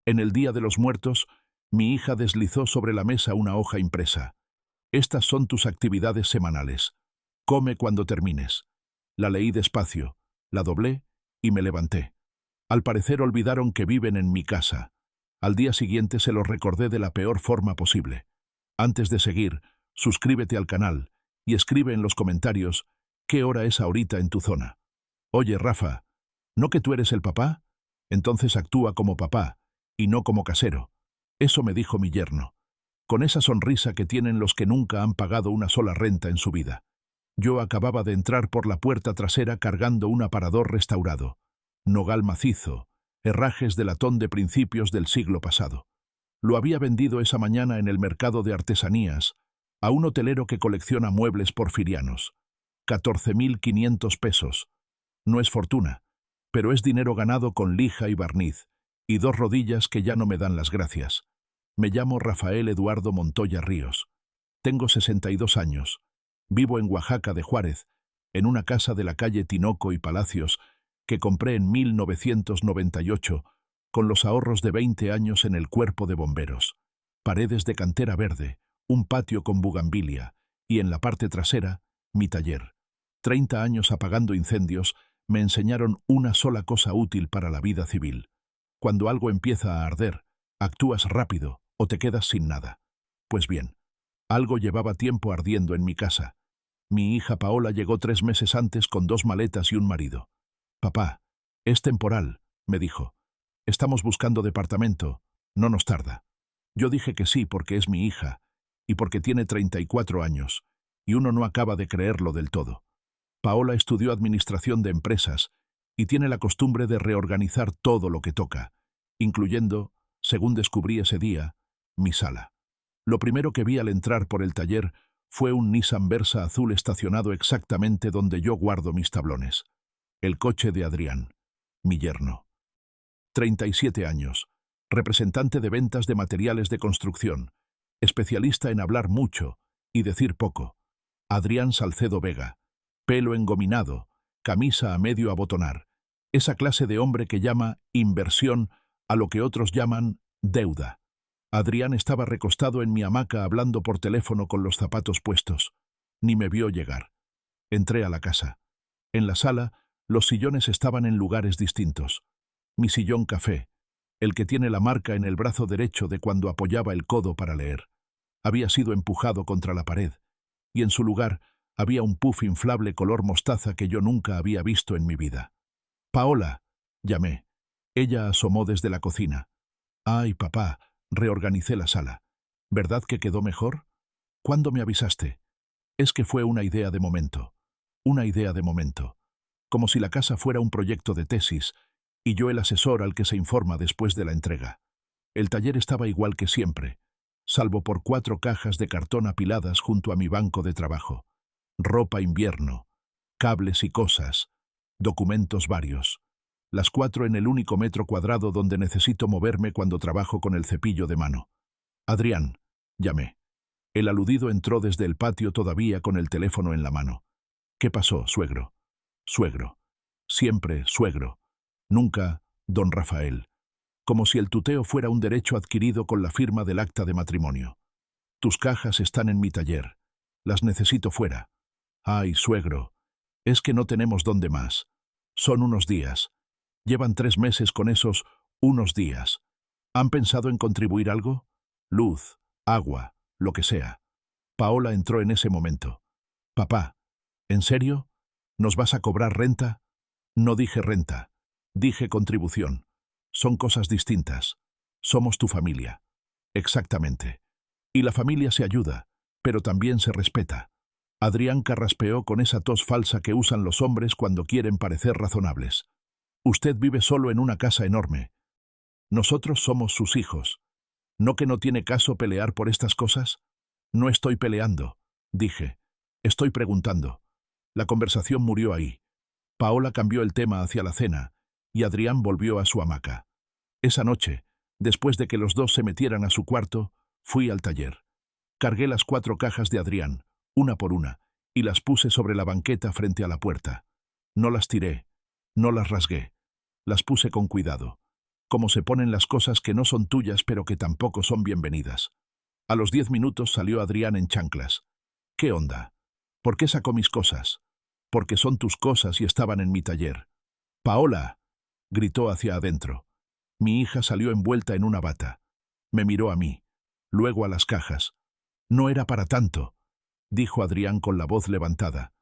En el Día de los Muertos, mi hija deslizó sobre la mesa una hoja impresa. Estas son tus actividades semanales. Come cuando termines. La leí despacio, la doblé y me levanté. Al parecer olvidaron que viven en mi casa. Al día siguiente se los recordé de la peor forma posible. Antes de seguir, suscríbete al canal y escribe en los comentarios qué hora es ahorita en tu zona. Oye, Rafa, ¿no que tú eres el papá? Entonces actúa como papá y no como casero. Eso me dijo mi yerno, con esa sonrisa que tienen los que nunca han pagado una sola renta en su vida. Yo acababa de entrar por la puerta trasera cargando un aparador restaurado. Nogal macizo, herrajes de latón de principios del siglo pasado. Lo había vendido esa mañana en el mercado de artesanías a un hotelero que colecciona muebles porfirianos. 14.500 pesos. No es fortuna, pero es dinero ganado con lija y barniz, y 2 rodillas que ya no me dan las gracias. Me llamo Rafael Eduardo Montoya Ríos. Tengo 62 años. Vivo en Oaxaca de Juárez, en una casa de la calle Tinoco y Palacios que compré en 1998 con los ahorros de 20 años en el cuerpo de bomberos. Paredes de cantera verde, un patio con bugambilia y en la parte trasera, mi taller. 30 años apagando incendios me enseñaron una sola cosa útil para la vida civil. Cuando algo empieza a arder, actúas rápido o te quedas sin nada. Pues bien, algo llevaba tiempo ardiendo en mi casa. Mi hija Paola llegó 3 meses antes con 2 maletas y un marido. «Papá, es temporal», me dijo. «Estamos buscando departamento, no nos tarda». Yo dije que sí porque es mi hija y porque tiene 34 años, y uno no acaba de creerlo del todo. Paola estudió administración de empresas y tiene la costumbre de reorganizar todo lo que toca, incluyendo, según descubrí ese día, mi sala. Lo primero que vi al entrar por el taller fue un Nissan Versa azul estacionado exactamente donde yo guardo mis tablones. El coche de Adrián, mi yerno. 37 años, representante de ventas de materiales de construcción, especialista en hablar mucho y decir poco. Adrián Salcedo Vega, pelo engominado, camisa a medio abotonar, esa clase de hombre que llama inversión a lo que otros llaman deuda. Adrián estaba recostado en mi hamaca hablando por teléfono con los zapatos puestos. Ni me vio llegar. Entré a la casa. En la sala, los sillones estaban en lugares distintos. Mi sillón café, el que tiene la marca en el brazo derecho de cuando apoyaba el codo para leer, había sido empujado contra la pared, y en su lugar había un puff inflable color mostaza que yo nunca había visto en mi vida. «Paola», llamé. Ella asomó desde la cocina. «Ay, papá», reorganicé la sala. «¿Verdad que quedó mejor? ¿Cuándo me avisaste?» Es que fue una idea de momento. Una idea de momento. Como si la casa fuera un proyecto de tesis, y yo el asesor al que se informa después de la entrega. El taller estaba igual que siempre, salvo por 4 cajas de cartón apiladas junto a mi banco de trabajo. Ropa invierno, cables y cosas, documentos varios. Las 4 en el único metro cuadrado donde necesito moverme cuando trabajo con el cepillo de mano. «Adrián», llamé. El aludido entró desde el patio todavía con el teléfono en la mano. «¿Qué pasó, suegro?» «Suegro. Siempre suegro. Nunca don Rafael. Como si el tuteo fuera un derecho adquirido con la firma del acta de matrimonio. Tus cajas están en mi taller. Las necesito fuera. Ay, suegro. Es que no tenemos dónde más. Son unos días. Llevan 3 meses con esos unos días. ¿Han pensado en contribuir algo? Luz, agua, lo que sea». Paola entró en ese momento. «Papá, ¿en serio? ¿Nos vas a cobrar renta?» «No dije renta. Dije contribución. Son cosas distintas. Somos tu familia». «Exactamente. Y la familia se ayuda, pero también se respeta». Adrián carraspeó con esa tos falsa que usan los hombres cuando quieren parecer razonables. «Usted vive solo en una casa enorme. Nosotros somos sus hijos. ¿No que no tiene caso pelear por estas cosas?» «No estoy peleando», dije. «Estoy preguntando». La conversación murió ahí. Paola cambió el tema hacia la cena, y Adrián volvió a su hamaca. Esa noche, después de que los dos se metieran a su cuarto, fui al taller. Cargué las 4 cajas de Adrián, una por una, y las puse sobre la banqueta frente a la puerta. No las tiré, no las rasgué. Las puse con cuidado. Cómo se ponen las cosas que no son tuyas pero que tampoco son bienvenidas. A los 10 minutos salió Adrián en chanclas. ¿Qué onda? ¿Por qué sacó mis cosas? Porque son tus cosas y estaban en mi taller. Paola, gritó hacia adentro. Mi hija salió envuelta en una bata. Me miró a mí, luego a las cajas. No era para tanto, dijo Adrián con la voz levantada.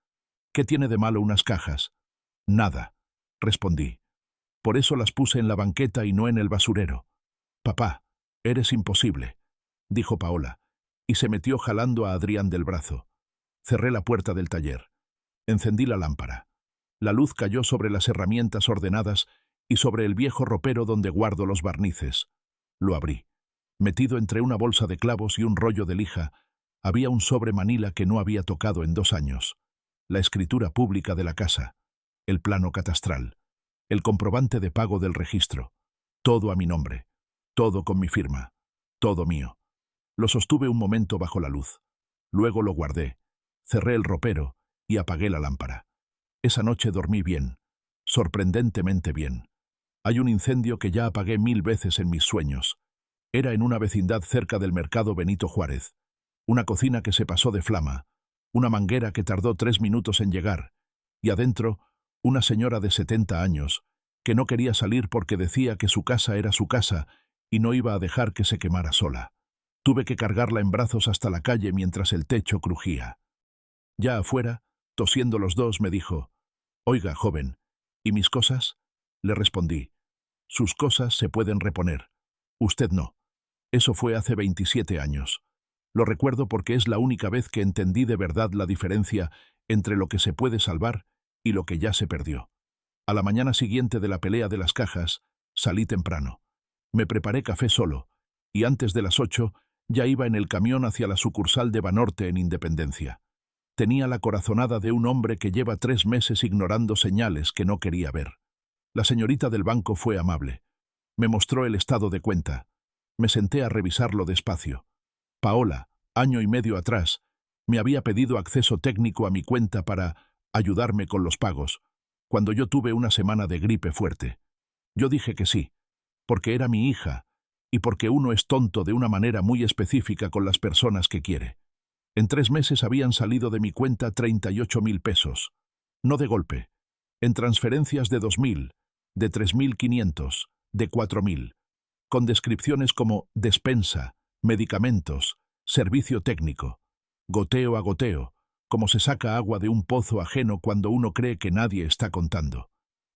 ¿Qué tiene de malo unas cajas? Nada, respondí. Por eso las puse en la banqueta y no en el basurero. Papá, eres imposible, dijo Paola, y se metió jalando a Adrián del brazo. Cerré la puerta del taller. Encendí la lámpara. La luz cayó sobre las herramientas ordenadas y sobre el viejo ropero donde guardo los barnices. Lo abrí. Metido entre una bolsa de clavos y un rollo de lija, había un sobre manila que no había tocado en 2 años. La escritura pública de la casa, el plano catastral, el comprobante de pago del registro. Todo a mi nombre, todo con mi firma, todo mío. Lo sostuve un momento bajo la luz. Luego lo guardé, cerré el ropero y apagué la lámpara. Esa noche dormí bien, sorprendentemente bien. Hay un incendio que ya apagué 1000 veces en mis sueños. Era en una vecindad cerca del mercado Benito Juárez. Una cocina que se pasó de flama, una manguera que tardó 3 minutos en llegar, y adentro, una señora de 70 años, que no quería salir porque decía que su casa era su casa y no iba a dejar que se quemara sola. Tuve que cargarla en brazos hasta la calle mientras el techo crujía. Ya afuera, tosiendo los dos, me dijo: «Oiga, joven, ¿y mis cosas?». Le respondí: «Sus cosas se pueden reponer. Usted no. Eso fue hace 27 años. Lo recuerdo porque es la única vez que entendí de verdad la diferencia entre lo que se puede salvar y lo que ya se perdió». A la mañana siguiente de la pelea de las cajas, salí temprano. Me preparé café solo, y antes de las 8 ya iba en el camión hacia la sucursal de Banorte en Independencia. Tenía la corazonada de un hombre que lleva 3 meses ignorando señales que no quería ver. La señorita del banco fue amable. Me mostró el estado de cuenta. Me senté a revisarlo despacio. Paola, año y medio atrás, me había pedido acceso técnico a mi cuenta para ayudarme con los pagos, cuando yo tuve una semana de gripe fuerte. Yo dije que sí, porque era mi hija y porque uno es tonto de una manera muy específica con las personas que quiere. En 3 meses habían salido de mi cuenta 38.000 pesos. No de golpe. En transferencias de 2.000, de 3.500, de 4.000. Con descripciones como despensa, medicamentos, servicio técnico. Goteo a goteo, como se saca agua de un pozo ajeno cuando uno cree que nadie está contando.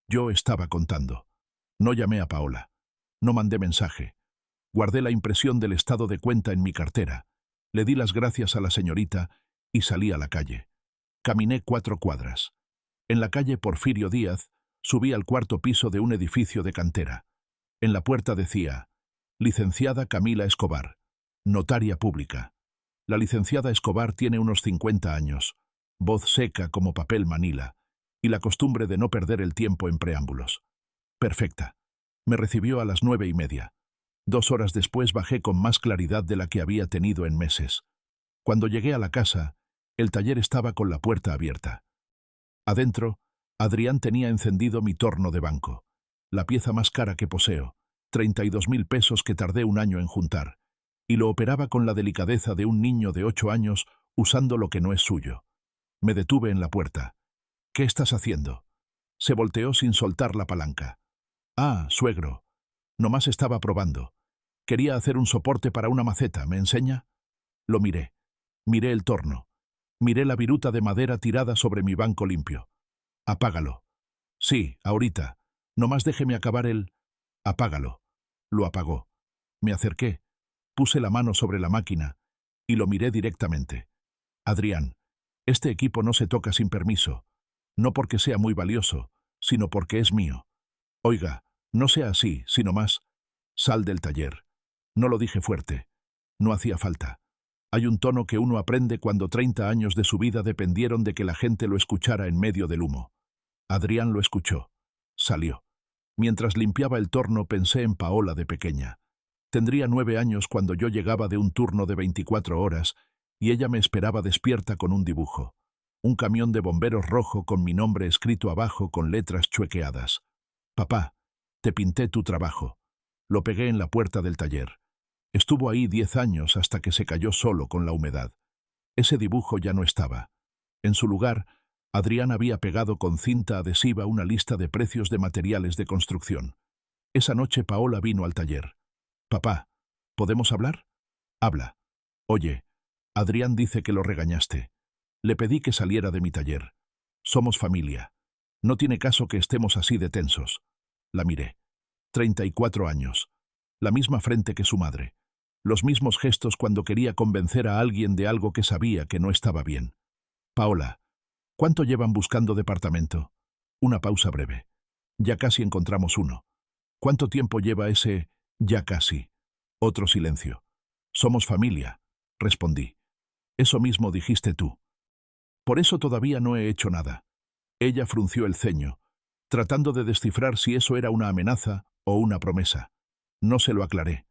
Yo estaba contando. No llamé a Paola. No mandé mensaje. Guardé la impresión del estado de cuenta en mi cartera. Le di las gracias a la señorita y salí a la calle. Caminé 4 cuadras. En la calle Porfirio Díaz, subí al 4º piso de un edificio de cantera. En la puerta decía: «Licenciada Camila Escobar, notaria pública». La licenciada Escobar tiene unos 50 años, voz seca como papel manila, y la costumbre de no perder el tiempo en preámbulos. Perfecta. Me recibió a las 9:30. 2 horas después bajé con más claridad de la que había tenido en meses. Cuando llegué a la casa, el taller estaba con la puerta abierta. Adentro, Adrián tenía encendido mi torno de banco, la pieza más cara que poseo, 32.000 pesos que tardé 1 año en juntar, y lo operaba con la delicadeza de un niño de 8 años usando lo que no es suyo. Me detuve en la puerta. «¿Qué estás haciendo?». Se volteó sin soltar la palanca. «Ah, suegro. Nomás estaba probando. Quería hacer un soporte para una maceta, ¿me enseña?». Lo miré. Miré el torno. Miré la viruta de madera tirada sobre mi banco limpio. «Apágalo». «Sí, ahorita. Nomás déjeme acabar el...». «Apágalo». Lo apagó. Me acerqué. Puse la mano sobre la máquina y lo miré directamente. «Adrián, este equipo no se toca sin permiso. No porque sea muy valioso, sino porque es mío. Oiga, no sea así, sino más. Sal del taller». No lo dije fuerte. No hacía falta. Hay un tono que uno aprende cuando 30 años de su vida dependieron de que la gente lo escuchara en medio del humo. Adrián lo escuchó. Salió. Mientras limpiaba el torno pensé en Paola de pequeña. Tendría 9 años cuando yo llegaba de un turno de 24 horas y ella me esperaba despierta con un dibujo. Un camión de bomberos rojo con mi nombre escrito abajo con letras chuequeadas. «Papá, te pinté tu trabajo». Lo pegué en la puerta del taller. Estuvo ahí 10 años hasta que se cayó solo con la humedad. Ese dibujo ya no estaba. En su lugar, Adrián había pegado con cinta adhesiva una lista de precios de materiales de construcción. Esa noche Paola vino al taller. «Papá, ¿podemos hablar?» «Habla». «Oye, Adrián dice que lo regañaste. Le pedí que saliera de mi taller. Somos familia. No tiene caso que estemos así de tensos». La miré. 34 años. La misma frente que su madre. Los mismos gestos cuando quería convencer a alguien de algo que sabía que no estaba bien. «Paola, ¿cuánto llevan buscando departamento?» Una pausa breve. «Ya casi encontramos uno». «¿Cuánto tiempo lleva ese ya casi?» Otro silencio. «Somos familia», respondí. «Eso mismo dijiste tú». «Por eso todavía no he hecho nada». Ella frunció el ceño, tratando de descifrar si eso era una amenaza o una promesa. No se lo aclaré.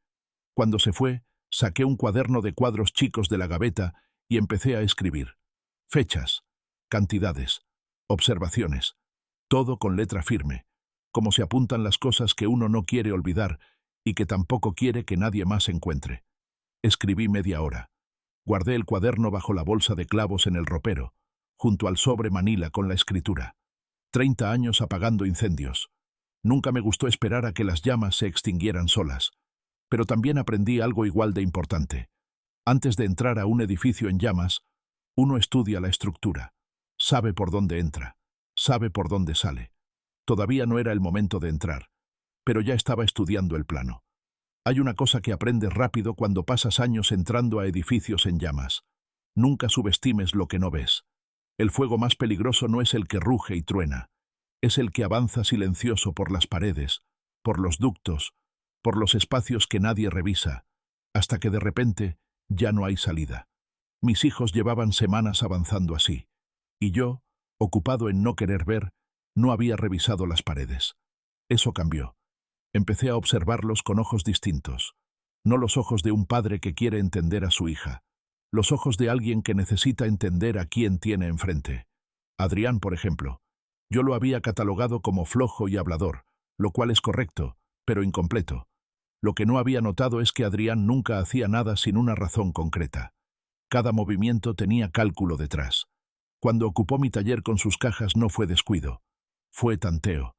Cuando se fue, saqué un cuaderno de cuadros chicos de la gaveta y empecé a escribir. Fechas, cantidades, observaciones, todo con letra firme, como se apuntan las cosas que uno no quiere olvidar y que tampoco quiere que nadie más encuentre. Escribí media hora. Guardé el cuaderno bajo la bolsa de clavos en el ropero, junto al sobre manila con la escritura. 30 años apagando incendios. Nunca me gustó esperar a que las llamas se extinguieran solas. Pero también aprendí algo igual de importante. Antes de entrar a un edificio en llamas, uno estudia la estructura. Sabe por dónde entra. Sabe por dónde sale. Todavía no era el momento de entrar, pero ya estaba estudiando el plano. Hay una cosa que aprendes rápido cuando pasas años entrando a edificios en llamas. Nunca subestimes lo que no ves. El fuego más peligroso no es el que ruge y truena. Es el que avanza silencioso por las paredes, por los ductos, por los espacios que nadie revisa, hasta que de repente ya no hay salida. Mis hijos llevaban semanas avanzando así, y yo, ocupado en no querer ver, no había revisado las paredes. Eso cambió. Empecé a observarlos con ojos distintos. No los ojos de un padre que quiere entender a su hija. Los ojos de alguien que necesita entender a quién tiene enfrente. Adrián, por ejemplo. Yo lo había catalogado como flojo y hablador, lo cual es correcto, pero incompleto. Lo que no había notado es que Adrián nunca hacía nada sin una razón concreta. Cada movimiento tenía cálculo detrás. Cuando ocupó mi taller con sus cajas no fue descuido. Fue tanteo.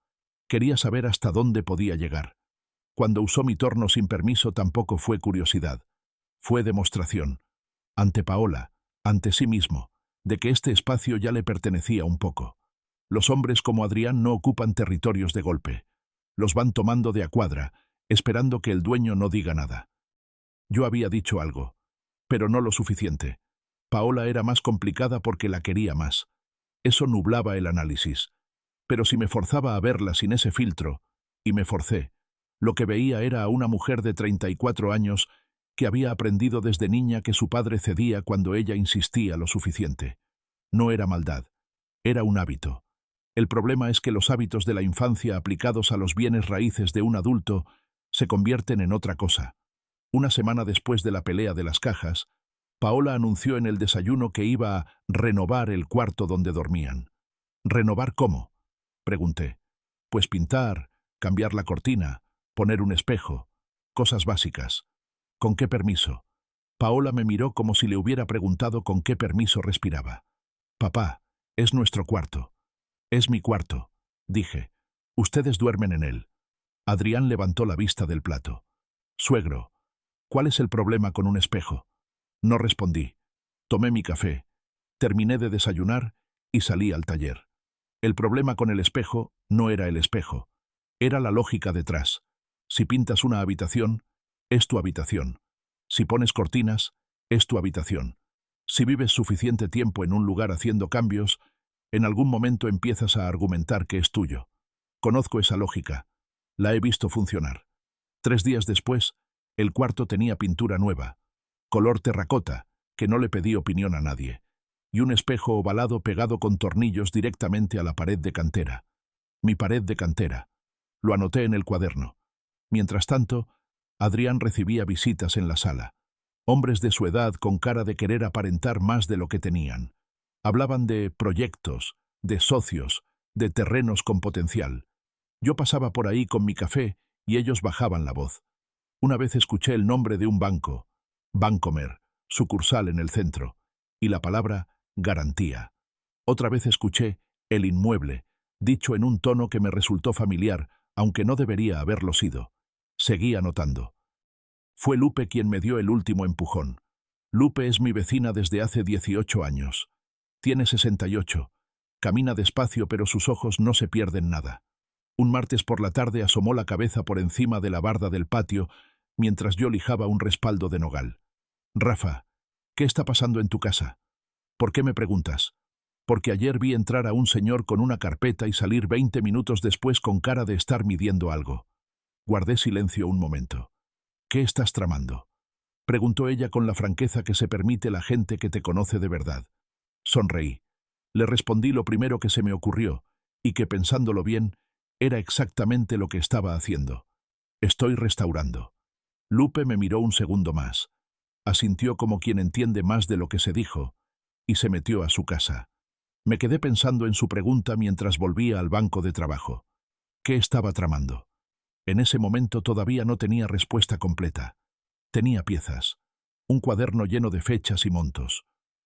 Quería saber hasta dónde podía llegar. Cuando usó mi torno sin permiso tampoco fue curiosidad. Fue demostración. Ante Paola, ante sí mismo, de que este espacio ya le pertenecía un poco. Los hombres como Adrián no ocupan territorios de golpe. Los van tomando de a cuadra, esperando que el dueño no diga nada. Yo había dicho algo, pero no lo suficiente. Paola era más complicada porque la quería más. Eso nublaba el análisis. Pero si me forzaba a verla sin ese filtro, y me forcé, lo que veía era a una mujer de 34 años que había aprendido desde niña que su padre cedía cuando ella insistía lo suficiente. No era maldad, era un hábito. El problema es que los hábitos de la infancia aplicados a los bienes raíces de un adulto se convierten en otra cosa. Una semana después de la pelea de las cajas, Paola anunció en el desayuno que iba a renovar el cuarto donde dormían. ¿Renovar cómo?, pregunté. Pues pintar, cambiar la cortina, poner un espejo, cosas básicas. ¿Con qué permiso? Paola me miró como si le hubiera preguntado con qué permiso respiraba. Papá, es nuestro cuarto. Es mi cuarto, dije. Ustedes duermen en él. Adrián levantó la vista del plato. Suegro, ¿cuál es el problema con un espejo? No respondí. Tomé mi café, terminé de desayunar y salí al taller. El problema con el espejo no era el espejo, era la lógica detrás. Si pintas una habitación, es tu habitación. Si pones cortinas, es tu habitación. Si vives suficiente tiempo en un lugar haciendo cambios, en algún momento empiezas a argumentar que es tuyo. Conozco esa lógica. La he visto funcionar. 3 días después, el cuarto tenía pintura nueva, color terracota, que no le pedí opinión a nadie, y un espejo ovalado pegado con tornillos directamente a la pared de cantera. Mi pared de cantera. Lo anoté en el cuaderno. Mientras tanto, Adrián recibía visitas en la sala. Hombres de su edad con cara de querer aparentar más de lo que tenían. Hablaban de proyectos, de socios, de terrenos con potencial. Yo pasaba por ahí con mi café y ellos bajaban la voz. Una vez escuché el nombre de un banco, Bancomer, sucursal en el centro, y la palabra garantía. Otra vez escuché el inmueble, dicho en un tono que me resultó familiar, aunque no debería haberlo sido. Seguí anotando. Fue Lupe quien me dio el último empujón. Lupe es mi vecina desde hace 18 años. Tiene 68. Camina despacio, pero sus ojos no se pierden nada. Un martes por la tarde asomó la cabeza por encima de la barda del patio mientras yo lijaba un respaldo de nogal. Rafa, ¿qué está pasando en tu casa? ¿Por qué me preguntas? Porque ayer vi entrar a un señor con una carpeta y salir 20 minutos después con cara de estar midiendo algo. Guardé silencio un momento. ¿Qué estás tramando? Preguntó ella con la franqueza que se permite la gente que te conoce de verdad. Sonreí. Le respondí lo primero que se me ocurrió, y que pensándolo bien, era exactamente lo que estaba haciendo. Estoy restaurando. Lupe me miró un segundo más. Asintió como quien entiende más de lo que se dijo, y se metió a su casa. Me quedé pensando en su pregunta mientras volvía al banco de trabajo. ¿Qué estaba tramando? En ese momento todavía no tenía respuesta completa. Tenía piezas. Un cuaderno lleno de fechas y montos.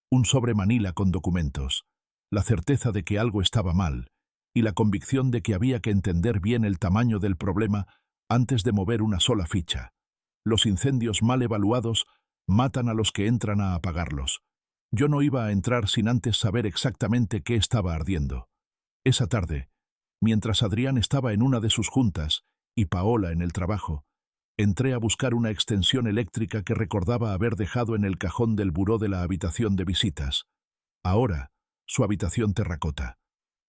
Un sobre manila con documentos. La certeza de que algo estaba mal, y la convicción de que había que entender bien el tamaño del problema antes de mover una sola ficha. Los incendios mal evaluados matan a los que entran a apagarlos. Yo no iba a entrar sin antes saber exactamente qué estaba ardiendo. Esa tarde, mientras Adrián estaba en una de sus juntas y Paola en el trabajo, entré a buscar una extensión eléctrica que recordaba haber dejado en el cajón del buró de la habitación de visitas. Ahora, su habitación terracota.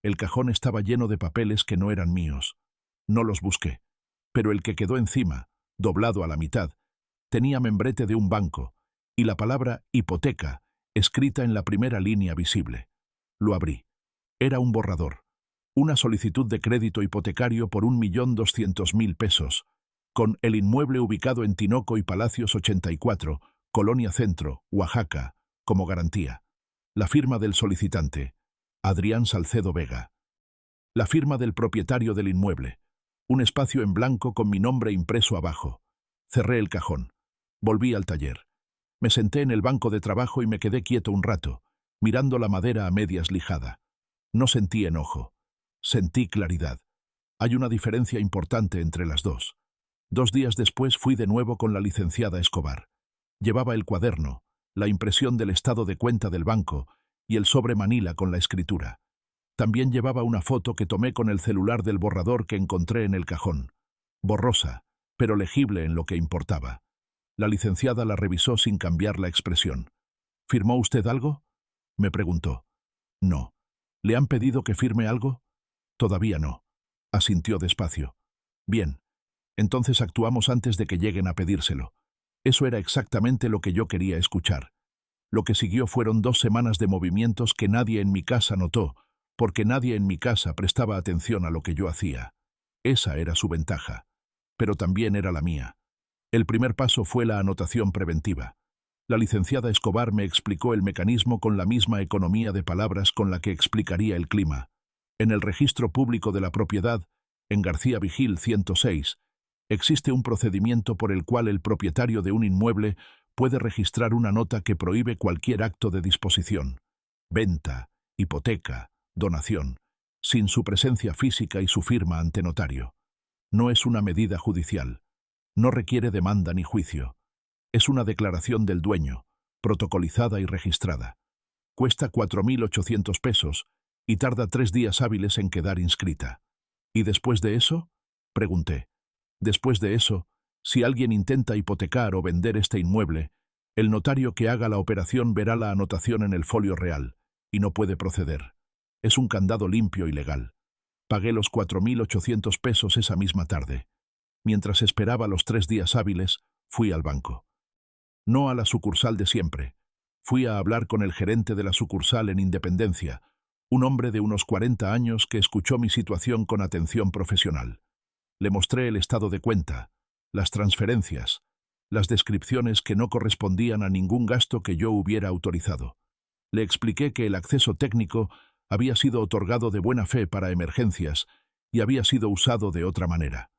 El cajón estaba lleno de papeles que no eran míos. No los busqué, pero el que quedó encima, doblado a la mitad, tenía membrete de un banco y la palabra hipoteca escrita en la primera línea visible. Lo abrí. Era un borrador. Una solicitud de crédito hipotecario por 1.200.000 pesos, con el inmueble ubicado en Tinoco y Palacios 84, Colonia Centro, Oaxaca, como garantía. La firma del solicitante, Adrián Salcedo Vega. La firma del propietario del inmueble. Un espacio en blanco con mi nombre impreso abajo. Cerré el cajón. Volví al taller. Me senté en el banco de trabajo y me quedé quieto un rato, mirando la madera a medias lijada. No sentí enojo. Sentí claridad. Hay una diferencia importante entre las dos. 2 días después fui de nuevo con la licenciada Escobar. Llevaba el cuaderno, la impresión del estado de cuenta del banco y el sobre manila con la escritura. También llevaba una foto que tomé con el celular del borrador que encontré en el cajón. Borrosa, pero legible en lo que importaba. La licenciada la revisó sin cambiar la expresión. ¿Firmó usted algo?, me preguntó. No. ¿Le han pedido que firme algo? Todavía no. Asintió despacio. Bien. Entonces actuamos antes de que lleguen a pedírselo. Eso era exactamente lo que yo quería escuchar. Lo que siguió fueron 2 semanas de movimientos que nadie en mi casa notó, porque nadie en mi casa prestaba atención a lo que yo hacía. Esa era su ventaja. Pero también era la mía. El primer paso fue la anotación preventiva. La licenciada Escobar me explicó el mecanismo con la misma economía de palabras con la que explicaría el clima. En el registro público de la propiedad, en García Vigil 106, existe un procedimiento por el cual el propietario de un inmueble puede registrar una nota que prohíbe cualquier acto de disposición, venta, hipoteca, donación, sin su presencia física y su firma ante notario. No es una medida judicial. No requiere demanda ni juicio. Es una declaración del dueño, protocolizada y registrada. Cuesta 4.800 pesos y tarda 3 días hábiles en quedar inscrita. ¿Y después de eso?, pregunté. Después de eso, si alguien intenta hipotecar o vender este inmueble, el notario que haga la operación verá la anotación en el folio real y no puede proceder. Es un candado limpio y legal. Pagué los 4.800 pesos esa misma tarde. Mientras esperaba los 3 días hábiles, fui al banco. No a la sucursal de siempre. Fui a hablar con el gerente de la sucursal en Independencia, un hombre de unos 40 años que escuchó mi situación con atención profesional. Le mostré el estado de cuenta, las transferencias, las descripciones que no correspondían a ningún gasto que yo hubiera autorizado. Le expliqué que el acceso técnico había sido otorgado de buena fe para emergencias y había sido usado de otra manera.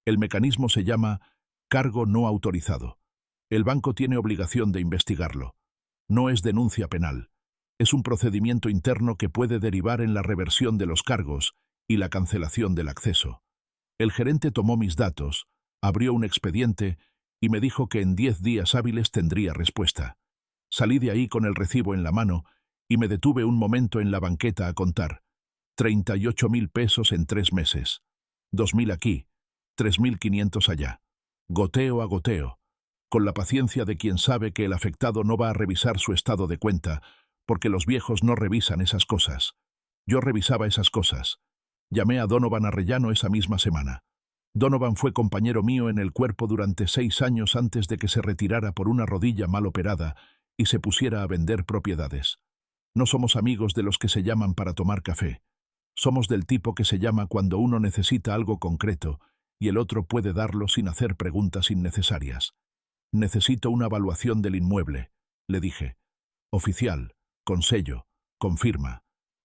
El mecanismo se llama Cargo no autorizado. El banco tiene obligación de investigarlo. No es denuncia penal. Es un procedimiento interno que puede derivar en la reversión de los cargos y la cancelación del acceso. El gerente tomó mis datos, abrió un expediente y me dijo que en 10 días hábiles tendría respuesta. Salí de ahí con el recibo en la mano y me detuve un momento en la banqueta a contar. 38.000 pesos en 3 meses. 2.000 aquí, 3.500 allá. Goteo a goteo, con la paciencia de quien sabe que el afectado no va a revisar su estado de cuenta, porque los viejos no revisan esas cosas. Yo revisaba esas cosas. Llamé a Donovan Arrellano esa misma semana. Donovan fue compañero mío en el cuerpo durante 6 años antes de que se retirara por una rodilla mal operada y se pusiera a vender propiedades. No somos amigos de los que se llaman para tomar café. Somos del tipo que se llama cuando uno necesita algo concreto y el otro puede darlo sin hacer preguntas innecesarias. Necesito una evaluación del inmueble, le dije. Oficial, con sello, con firma.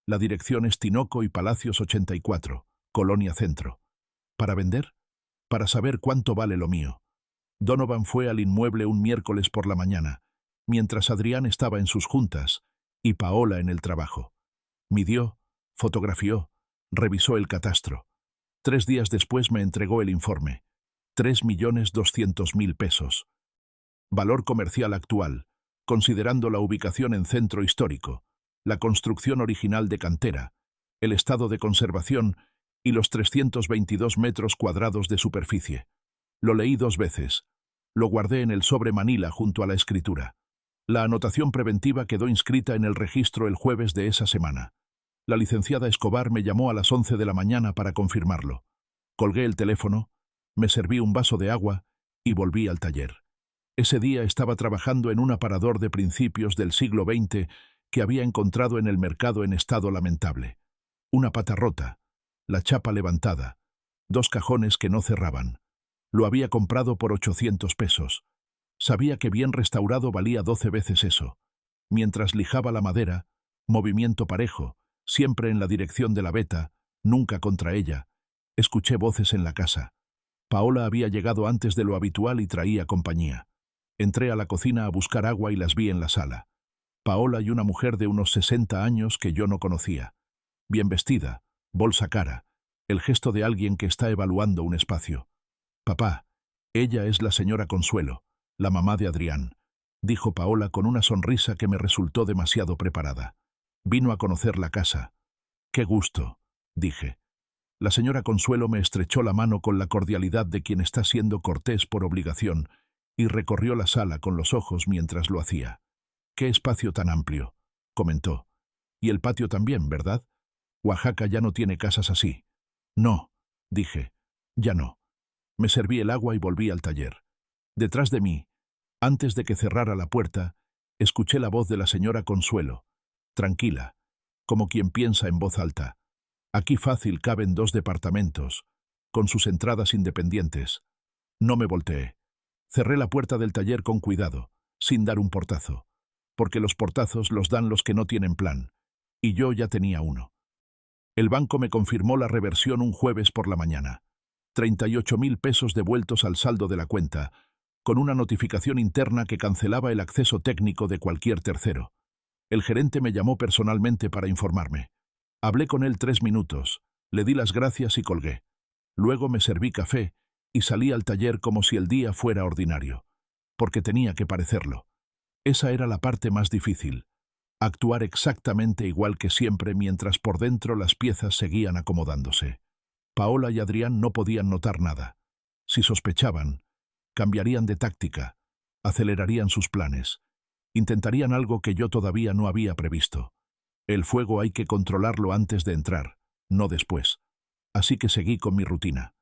La dirección es Tinoco y Palacios 84, Colonia Centro. ¿Para vender? Para saber cuánto vale lo mío. Donovan fue al inmueble un miércoles por la mañana, mientras Adrián estaba en sus juntas y Paola en el trabajo. Midió, fotografió, revisó el catastro. 3 días después me entregó el informe. 3.200.000 pesos. Valor comercial actual, considerando la ubicación en centro histórico, la construcción original de cantera, el estado de conservación y los 322 metros cuadrados de superficie. Lo leí 2 veces. Lo guardé en el sobre Manila junto a la escritura. La anotación preventiva quedó inscrita en el registro el jueves de esa semana. La licenciada Escobar me llamó a las 11 de la mañana para confirmarlo. Colgué el teléfono, me serví un vaso de agua y volví al taller. Ese día estaba trabajando en un aparador de principios del siglo XX que había encontrado en el mercado en estado lamentable. Una pata rota, la chapa levantada, 2 cajones que no cerraban. Lo había comprado por 800 pesos. Sabía que bien restaurado valía 12 veces eso. Mientras lijaba la madera, movimiento parejo, siempre en la dirección de la veta, nunca contra ella, escuché voces en la casa. Paola había llegado antes de lo habitual y traía compañía. Entré a la cocina a buscar agua y las vi en la sala. Paola y una mujer de unos 60 años que yo no conocía. Bien vestida, bolsa cara, el gesto de alguien que está evaluando un espacio. «Papá, ella es la señora Consuelo, la mamá de Adrián», dijo Paola con una sonrisa que me resultó demasiado preparada. «Vino a conocer la casa». «Qué gusto», dije. La señora Consuelo me estrechó la mano con la cordialidad de quien está siendo cortés por obligación y recorrió la sala con los ojos mientras lo hacía. «Qué espacio tan amplio», comentó. «Y el patio también, ¿verdad? Oaxaca ya no tiene casas así». «No», dije. «Ya no». Me serví el agua y volví al taller. Detrás de mí, antes de que cerrara la puerta, escuché la voz de la señora Consuelo, tranquila, como quien piensa en voz alta. «Aquí fácil caben 2 departamentos, con sus entradas independientes». No me volteé. Cerré la puerta del taller con cuidado, sin dar un portazo, porque los portazos los dan los que no tienen plan, y yo ya tenía uno. El banco me confirmó la reversión un jueves por la mañana. 38.000 pesos devueltos al saldo de la cuenta, con una notificación interna que cancelaba el acceso técnico de cualquier tercero. El gerente me llamó personalmente para informarme. Hablé con él 3 minutos, le di las gracias y colgué. Luego me serví café y salí al taller como si el día fuera ordinario, porque tenía que parecerlo. Esa era la parte más difícil, actuar exactamente igual que siempre mientras por dentro las piezas seguían acomodándose. Paola y Adrián no podían notar nada. Si sospechaban, cambiarían de táctica, acelerarían sus planes, intentarían algo que yo todavía no había previsto. El fuego hay que controlarlo antes de entrar, no después. Así que seguí con mi rutina.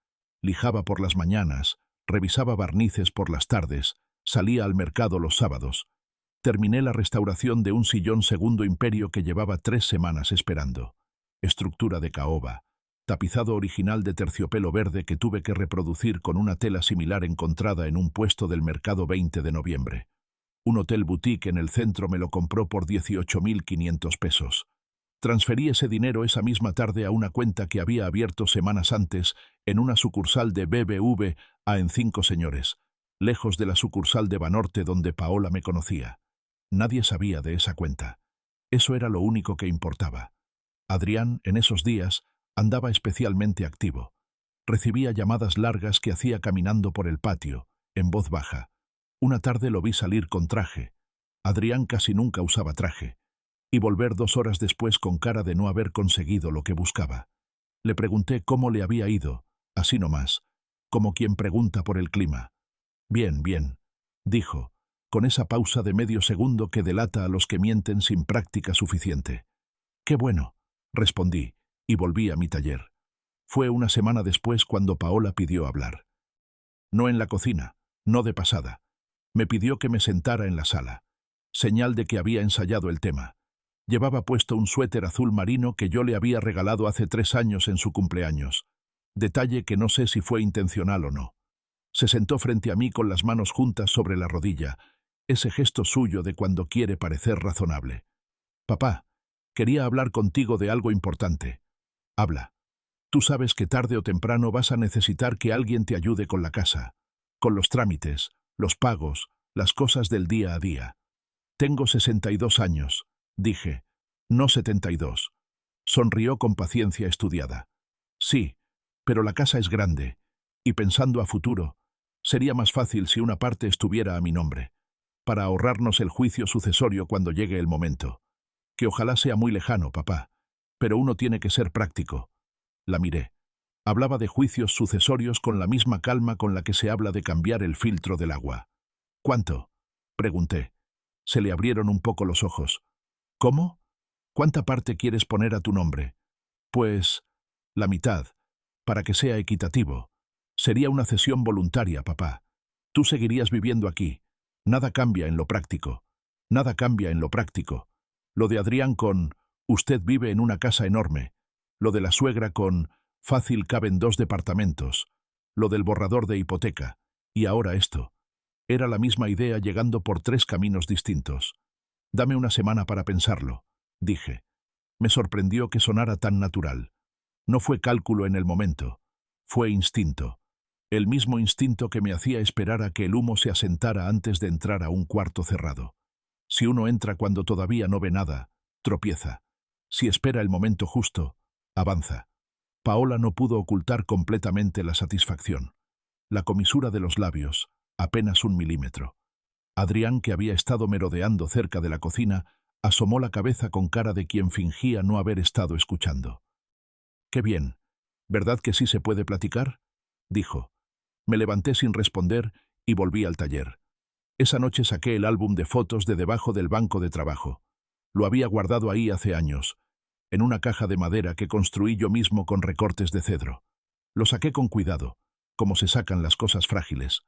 Lijaba por las mañanas, revisaba barnices por las tardes, salía al mercado los sábados. Terminé la restauración de un sillón Segundo Imperio que llevaba 3 semanas esperando. Estructura de caoba, tapizado original de terciopelo verde que tuve que reproducir con una tela similar encontrada en un puesto del mercado 20 de noviembre. Un hotel boutique en el centro me lo compró por 18.500 pesos. Transferí ese dinero esa misma tarde a una cuenta que había abierto semanas antes en una sucursal de BBVA en 5 Señores. lejos de la sucursal de Banorte donde Paola me conocía. Nadie sabía de esa cuenta. Eso era lo único que importaba. Adrián, en esos días, andaba especialmente activo. Recibía llamadas largas que hacía caminando por el patio, en voz baja. Una tarde lo vi salir con traje. Adrián casi nunca usaba traje. Y volver 2 horas después con cara de no haber conseguido lo que buscaba. Le pregunté cómo le había ido, así nomás, como quien pregunta por el clima. Bien, bien, dijo, con esa pausa de medio segundo que delata a los que mienten sin práctica suficiente. Qué bueno, respondí, y volví a mi taller. Fue una semana después cuando Paola pidió hablar. No en la cocina, no de pasada. Me pidió que me sentara en la sala. Señal de que había ensayado el tema. Llevaba puesto un suéter azul marino que yo le había regalado hace 3 años en su cumpleaños. Detalle que no sé si fue intencional o no. Se sentó frente a mí con las manos juntas sobre la rodilla, ese gesto suyo de cuando quiere parecer razonable. Papá, quería hablar contigo de algo importante. Habla. Tú sabes que tarde o temprano vas a necesitar que alguien te ayude con la casa, con los trámites, los pagos, las cosas del día a día. Tengo 62 años, dije, no 72. Sonrió con paciencia estudiada. Sí, pero la casa es grande, y pensando a futuro, sería más fácil si una parte estuviera a mi nombre, para ahorrarnos el juicio sucesorio cuando llegue el momento. Que ojalá sea muy lejano, papá, pero uno tiene que ser práctico. La miré. Hablaba de juicios sucesorios con la misma calma con la que se habla de cambiar el filtro del agua. ¿Cuánto? Pregunté. Se le abrieron un poco los ojos. ¿Cómo? ¿Cuánta parte quieres poner a tu nombre? Pues, la mitad, para que sea equitativo. Sería una cesión voluntaria, papá. Tú seguirías viviendo aquí. Nada cambia en lo práctico. Nada cambia en lo práctico. Lo de Adrián con «usted vive en una casa enorme». Lo de la suegra con «fácil caben 2 departamentos». Lo del borrador de hipoteca. Y ahora esto. Era la misma idea llegando por 3 caminos distintos. Dame una semana para pensarlo, dije. Me sorprendió que sonara tan natural. No fue cálculo en el momento. Fue instinto. El mismo instinto que me hacía esperar a que el humo se asentara antes de entrar a un cuarto cerrado. Si uno entra cuando todavía no ve nada, tropieza. Si espera el momento justo, avanza. Paola no pudo ocultar completamente la satisfacción. La comisura de los labios, apenas 1 milímetro. Adrián, que había estado merodeando cerca de la cocina, asomó la cabeza con cara de quien fingía no haber estado escuchando. «Qué bien. ¿Verdad que sí se puede platicar?», dijo. Me levanté sin responder y volví al taller. Esa noche saqué el álbum de fotos de debajo del banco de trabajo. Lo había guardado ahí hace años, en una caja de madera que construí yo mismo con recortes de cedro. Lo saqué con cuidado, como se sacan las cosas frágiles.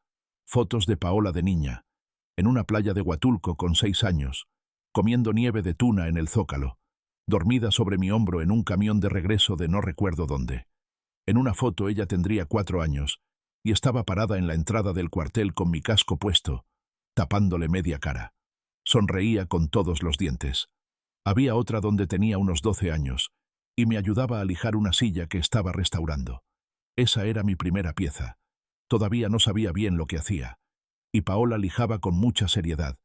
Fotos de Paola de niña, en una playa de Huatulco con 6 años, comiendo nieve de tuna en el Zócalo, dormida sobre mi hombro en un camión de regreso de no recuerdo dónde. En una foto ella tendría 4 años, y estaba parada en la entrada del cuartel con mi casco puesto, tapándole media cara. Sonreía con todos los dientes. Había otra donde tenía unos 12 años, y me ayudaba a lijar una silla que estaba restaurando. Esa era mi primera pieza. Todavía no sabía bien lo que hacía. Y Paola lijaba con mucha seriedad,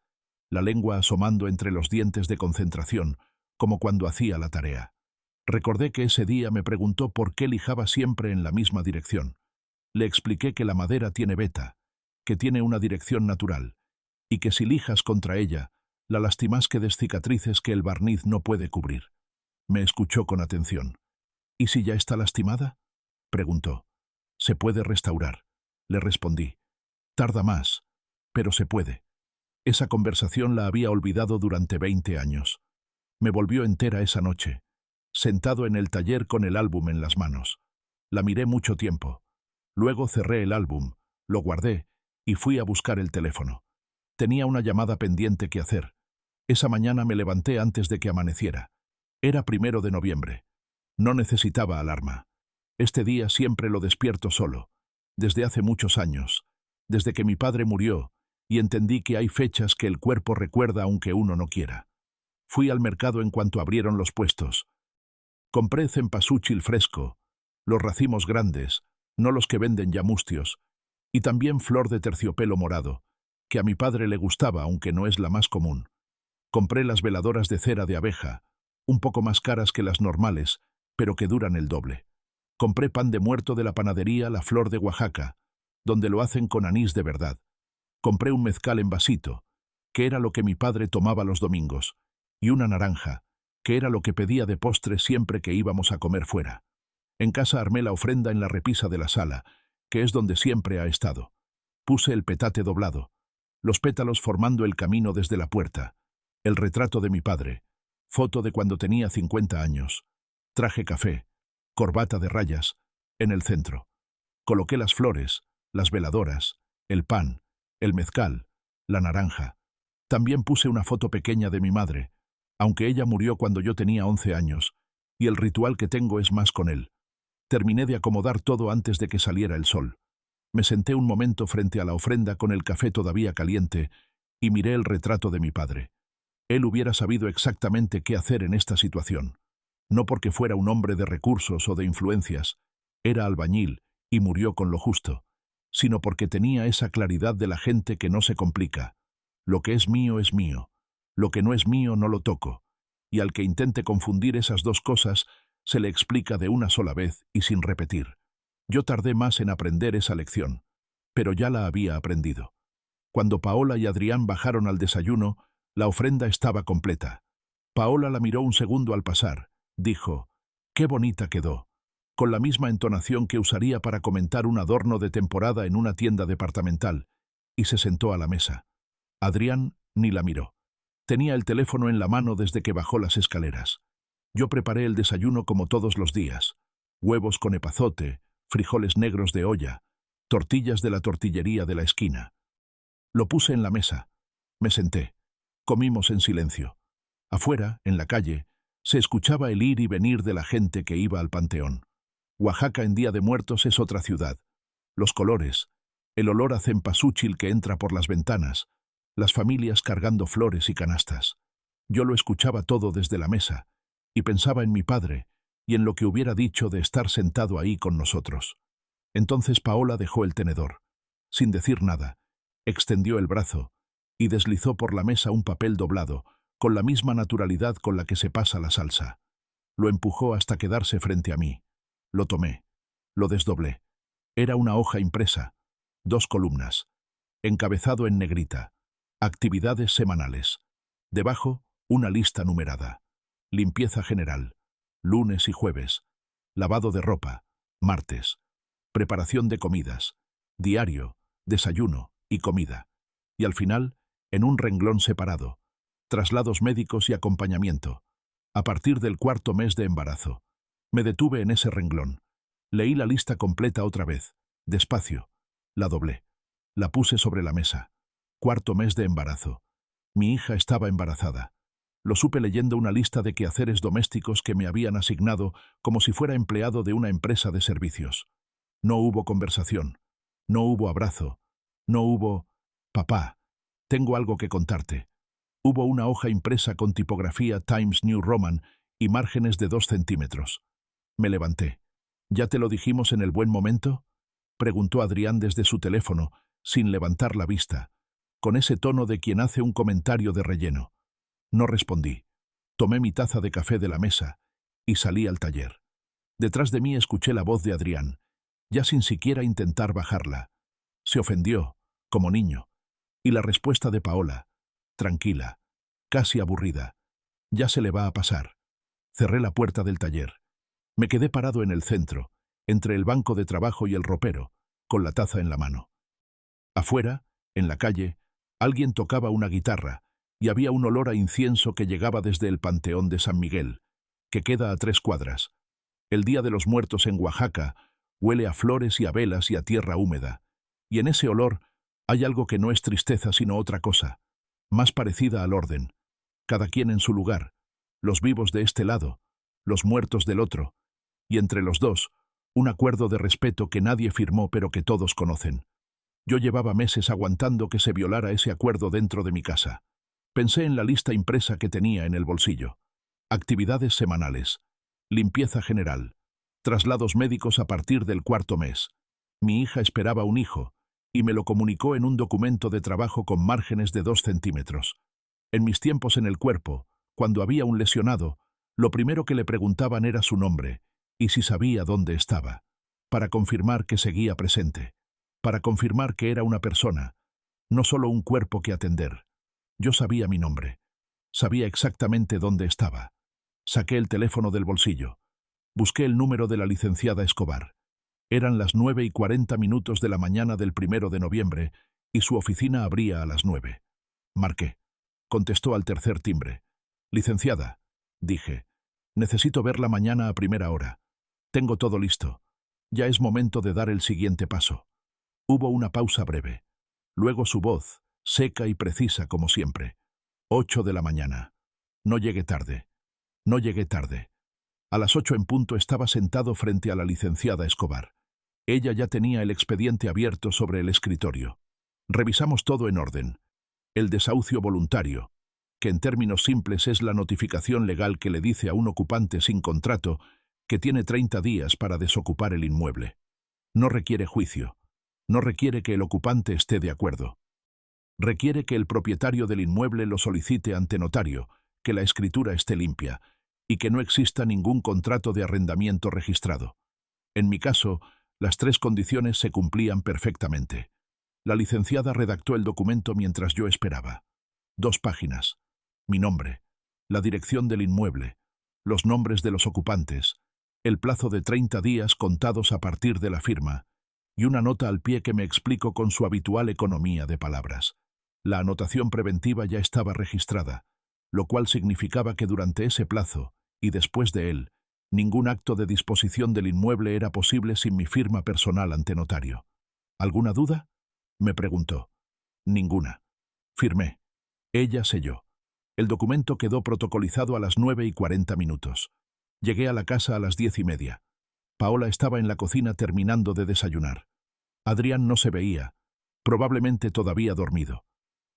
la lengua asomando entre los dientes de concentración, como cuando hacía la tarea. Recordé que ese día me preguntó por qué lijaba siempre en la misma dirección. Le expliqué que la madera tiene veta, que tiene una dirección natural, y que si lijas contra ella, la lastimas que des cicatrices que el barniz no puede cubrir. Me escuchó con atención. «¿Y si ya está lastimada?», preguntó. «Se puede restaurar», le respondí. «Tarda más, pero se puede». Esa conversación la había olvidado durante 20 años. Me volvió entera esa noche, sentado en el taller con el álbum en las manos. La miré mucho tiempo. Luego cerré el álbum, lo guardé y fui a buscar el teléfono. Tenía una llamada pendiente que hacer. Esa mañana me levanté antes de que amaneciera. Era 1 de noviembre. No necesitaba alarma. Este día siempre lo despierto solo, desde hace muchos años, desde que mi padre murió, y entendí que hay fechas que el cuerpo recuerda aunque uno no quiera. Fui al mercado en cuanto abrieron los puestos. Compré cempasúchil fresco, los racimos grandes, no los que venden ya mustios, Y también flor de terciopelo morado, que a mi padre le gustaba, aunque no es la más común. Compré las veladoras de cera de abeja, un poco más caras que las normales, pero que duran el doble. Compré pan de muerto de la panadería La Flor de Oaxaca, donde lo hacen con anís de verdad. Compré un mezcal en vasito, que era lo que mi padre tomaba los domingos, y una naranja, que era lo que pedía de postre siempre que íbamos a comer fuera. En casa armé la ofrenda en la repisa de la sala, que es donde siempre ha estado. Puse el petate doblado, los pétalos formando el camino desde la puerta, el retrato de mi padre, foto de cuando tenía 50 años, traje café, corbata de rayas, en el centro. Coloqué las flores, las veladoras, el pan, el mezcal, la naranja. También puse una foto pequeña de mi madre, aunque ella murió cuando yo tenía 11 años, y el ritual que tengo es más con él. Terminé de acomodar todo antes de que saliera el sol. Me senté un momento frente a la ofrenda con el café todavía caliente y miré el retrato de mi padre. Él hubiera sabido exactamente qué hacer en esta situación. No porque fuera un hombre de recursos o de influencias, era albañil y murió con lo justo, sino porque tenía esa claridad de la gente que no se complica. Lo que es mío es mío, lo que no es mío no lo toco, y al que intente confundir esas dos cosas, se le explica de una sola vez y sin repetir. Yo tardé más en aprender esa lección, pero ya la había aprendido. Cuando Paola y Adrián bajaron al desayuno, la ofrenda estaba completa. Paola la miró un segundo al pasar. Dijo, «Qué bonita quedó», con la misma entonación que usaría para comentar un adorno de temporada en una tienda departamental, y se sentó a la mesa. Adrián ni la miró. Tenía el teléfono en la mano desde que bajó las escaleras. Yo preparé el desayuno como todos los días. Huevos con epazote, frijoles negros de olla, tortillas de la tortillería de la esquina. Lo puse en la mesa. Me senté. Comimos en silencio. Afuera, en la calle, se escuchaba el ir y venir de la gente que iba al panteón. Oaxaca en Día de Muertos es otra ciudad. Los colores, el olor a cempasúchil que entra por las ventanas, las familias cargando flores y canastas. Yo lo escuchaba todo desde la mesa, y pensaba en mi padre, y en lo que hubiera dicho de estar sentado ahí con nosotros. Entonces Paola dejó el tenedor. Sin decir nada, extendió el brazo, y deslizó por la mesa un papel doblado, con la misma naturalidad con la que se pasa la salsa. Lo empujó hasta quedarse frente a mí. Lo tomé. Lo desdoblé. Era una hoja impresa. 2 columnas. Encabezado en negrita. Actividades semanales. Debajo, una lista numerada. Limpieza general. Lunes y jueves. Lavado de ropa. Martes. Preparación de comidas. Diario, desayuno y comida. Y al final, en un renglón separado. Traslados médicos y acompañamiento. A partir del 4.º mes de embarazo. Me detuve en ese renglón. Leí la lista completa otra vez. Despacio. La doblé. La puse sobre la mesa. 4.º mes de embarazo. Mi hija estaba embarazada. Lo supe leyendo una lista de quehaceres domésticos que me habían asignado como si fuera empleado de una empresa de servicios. No hubo conversación. No hubo abrazo. No hubo... Papá, tengo algo que contarte. Hubo una hoja impresa con tipografía Times New Roman y márgenes de 2 centímetros. Me levanté. ¿Ya te lo dijimos en el buen momento?, preguntó Adrián desde su teléfono, sin levantar la vista, con ese tono de quien hace un comentario de relleno. No respondí. Tomé mi taza de café de la mesa y salí al taller. Detrás de mí escuché la voz de Adrián, ya sin siquiera intentar bajarla. Se ofendió, como niño. Y la respuesta de Paola, tranquila, casi aburrida. Ya se le va a pasar. Cerré la puerta del taller. Me quedé parado en el centro, entre el banco de trabajo y el ropero, con la taza en la mano. Afuera, en la calle, alguien tocaba una guitarra y había un olor a incienso que llegaba desde el Panteón de San Miguel, que queda a 3 cuadras. El Día de los Muertos en Oaxaca huele a flores y a velas y a tierra húmeda, y en ese olor hay algo que no es tristeza sino otra cosa, más parecida al orden. Cada quien en su lugar, los vivos de este lado, los muertos del otro, y entre los dos, un acuerdo de respeto que nadie firmó pero que todos conocen. Yo llevaba meses aguantando que se violara ese acuerdo dentro de mi casa. Pensé en la lista impresa que tenía en el bolsillo. Actividades semanales. Limpieza general. Traslados médicos a partir del 4.º mes. Mi hija esperaba un hijo, y me lo comunicó en un documento de trabajo con márgenes de 2 centímetros. En mis tiempos en el cuerpo, cuando había un lesionado, lo primero que le preguntaban era su nombre y si sabía dónde estaba, para confirmar que seguía presente, para confirmar que era una persona, no solo un cuerpo que atender. Yo sabía mi nombre, sabía exactamente dónde estaba. Saqué el teléfono del bolsillo. Busqué el número de la licenciada Escobar. Eran las 9:40 de la mañana del 1 de noviembre y su oficina abría a las 9. Marqué. Contestó al tercer timbre. Licenciada, dije, necesito verla mañana a primera hora. Tengo todo listo. Ya es momento de dar el siguiente paso. Hubo una pausa breve. Luego su voz, seca y precisa como siempre. 8 de la mañana. No llegué tarde. No llegué tarde. A las 8 en punto estaba sentado frente a la licenciada Escobar. Ella ya tenía el expediente abierto sobre el escritorio. Revisamos todo en orden. El desahucio voluntario, que en términos simples es la notificación legal que le dice a un ocupante sin contrato que tiene 30 días para desocupar el inmueble. No requiere juicio. No requiere que el ocupante esté de acuerdo. Requiere que el propietario del inmueble lo solicite ante notario, que la escritura esté limpia y que no exista ningún contrato de arrendamiento registrado. En mi caso, las 3 condiciones se cumplían perfectamente. La licenciada redactó el documento mientras yo esperaba. 2 páginas. Mi nombre, la dirección del inmueble, los nombres de los ocupantes, el plazo de 30 días contados a partir de la firma, y una nota al pie que me explicó con su habitual economía de palabras. La anotación preventiva ya estaba registrada, lo cual significaba que durante ese plazo, y después de él, ningún acto de disposición del inmueble era posible sin mi firma personal ante notario. ¿Alguna duda?, me preguntó. Ninguna. Firmé. Ella selló. El documento quedó protocolizado a las 9:40. Llegué a la casa a las 10:30. Paola estaba en la cocina terminando de desayunar. Adrián no se veía, probablemente todavía dormido.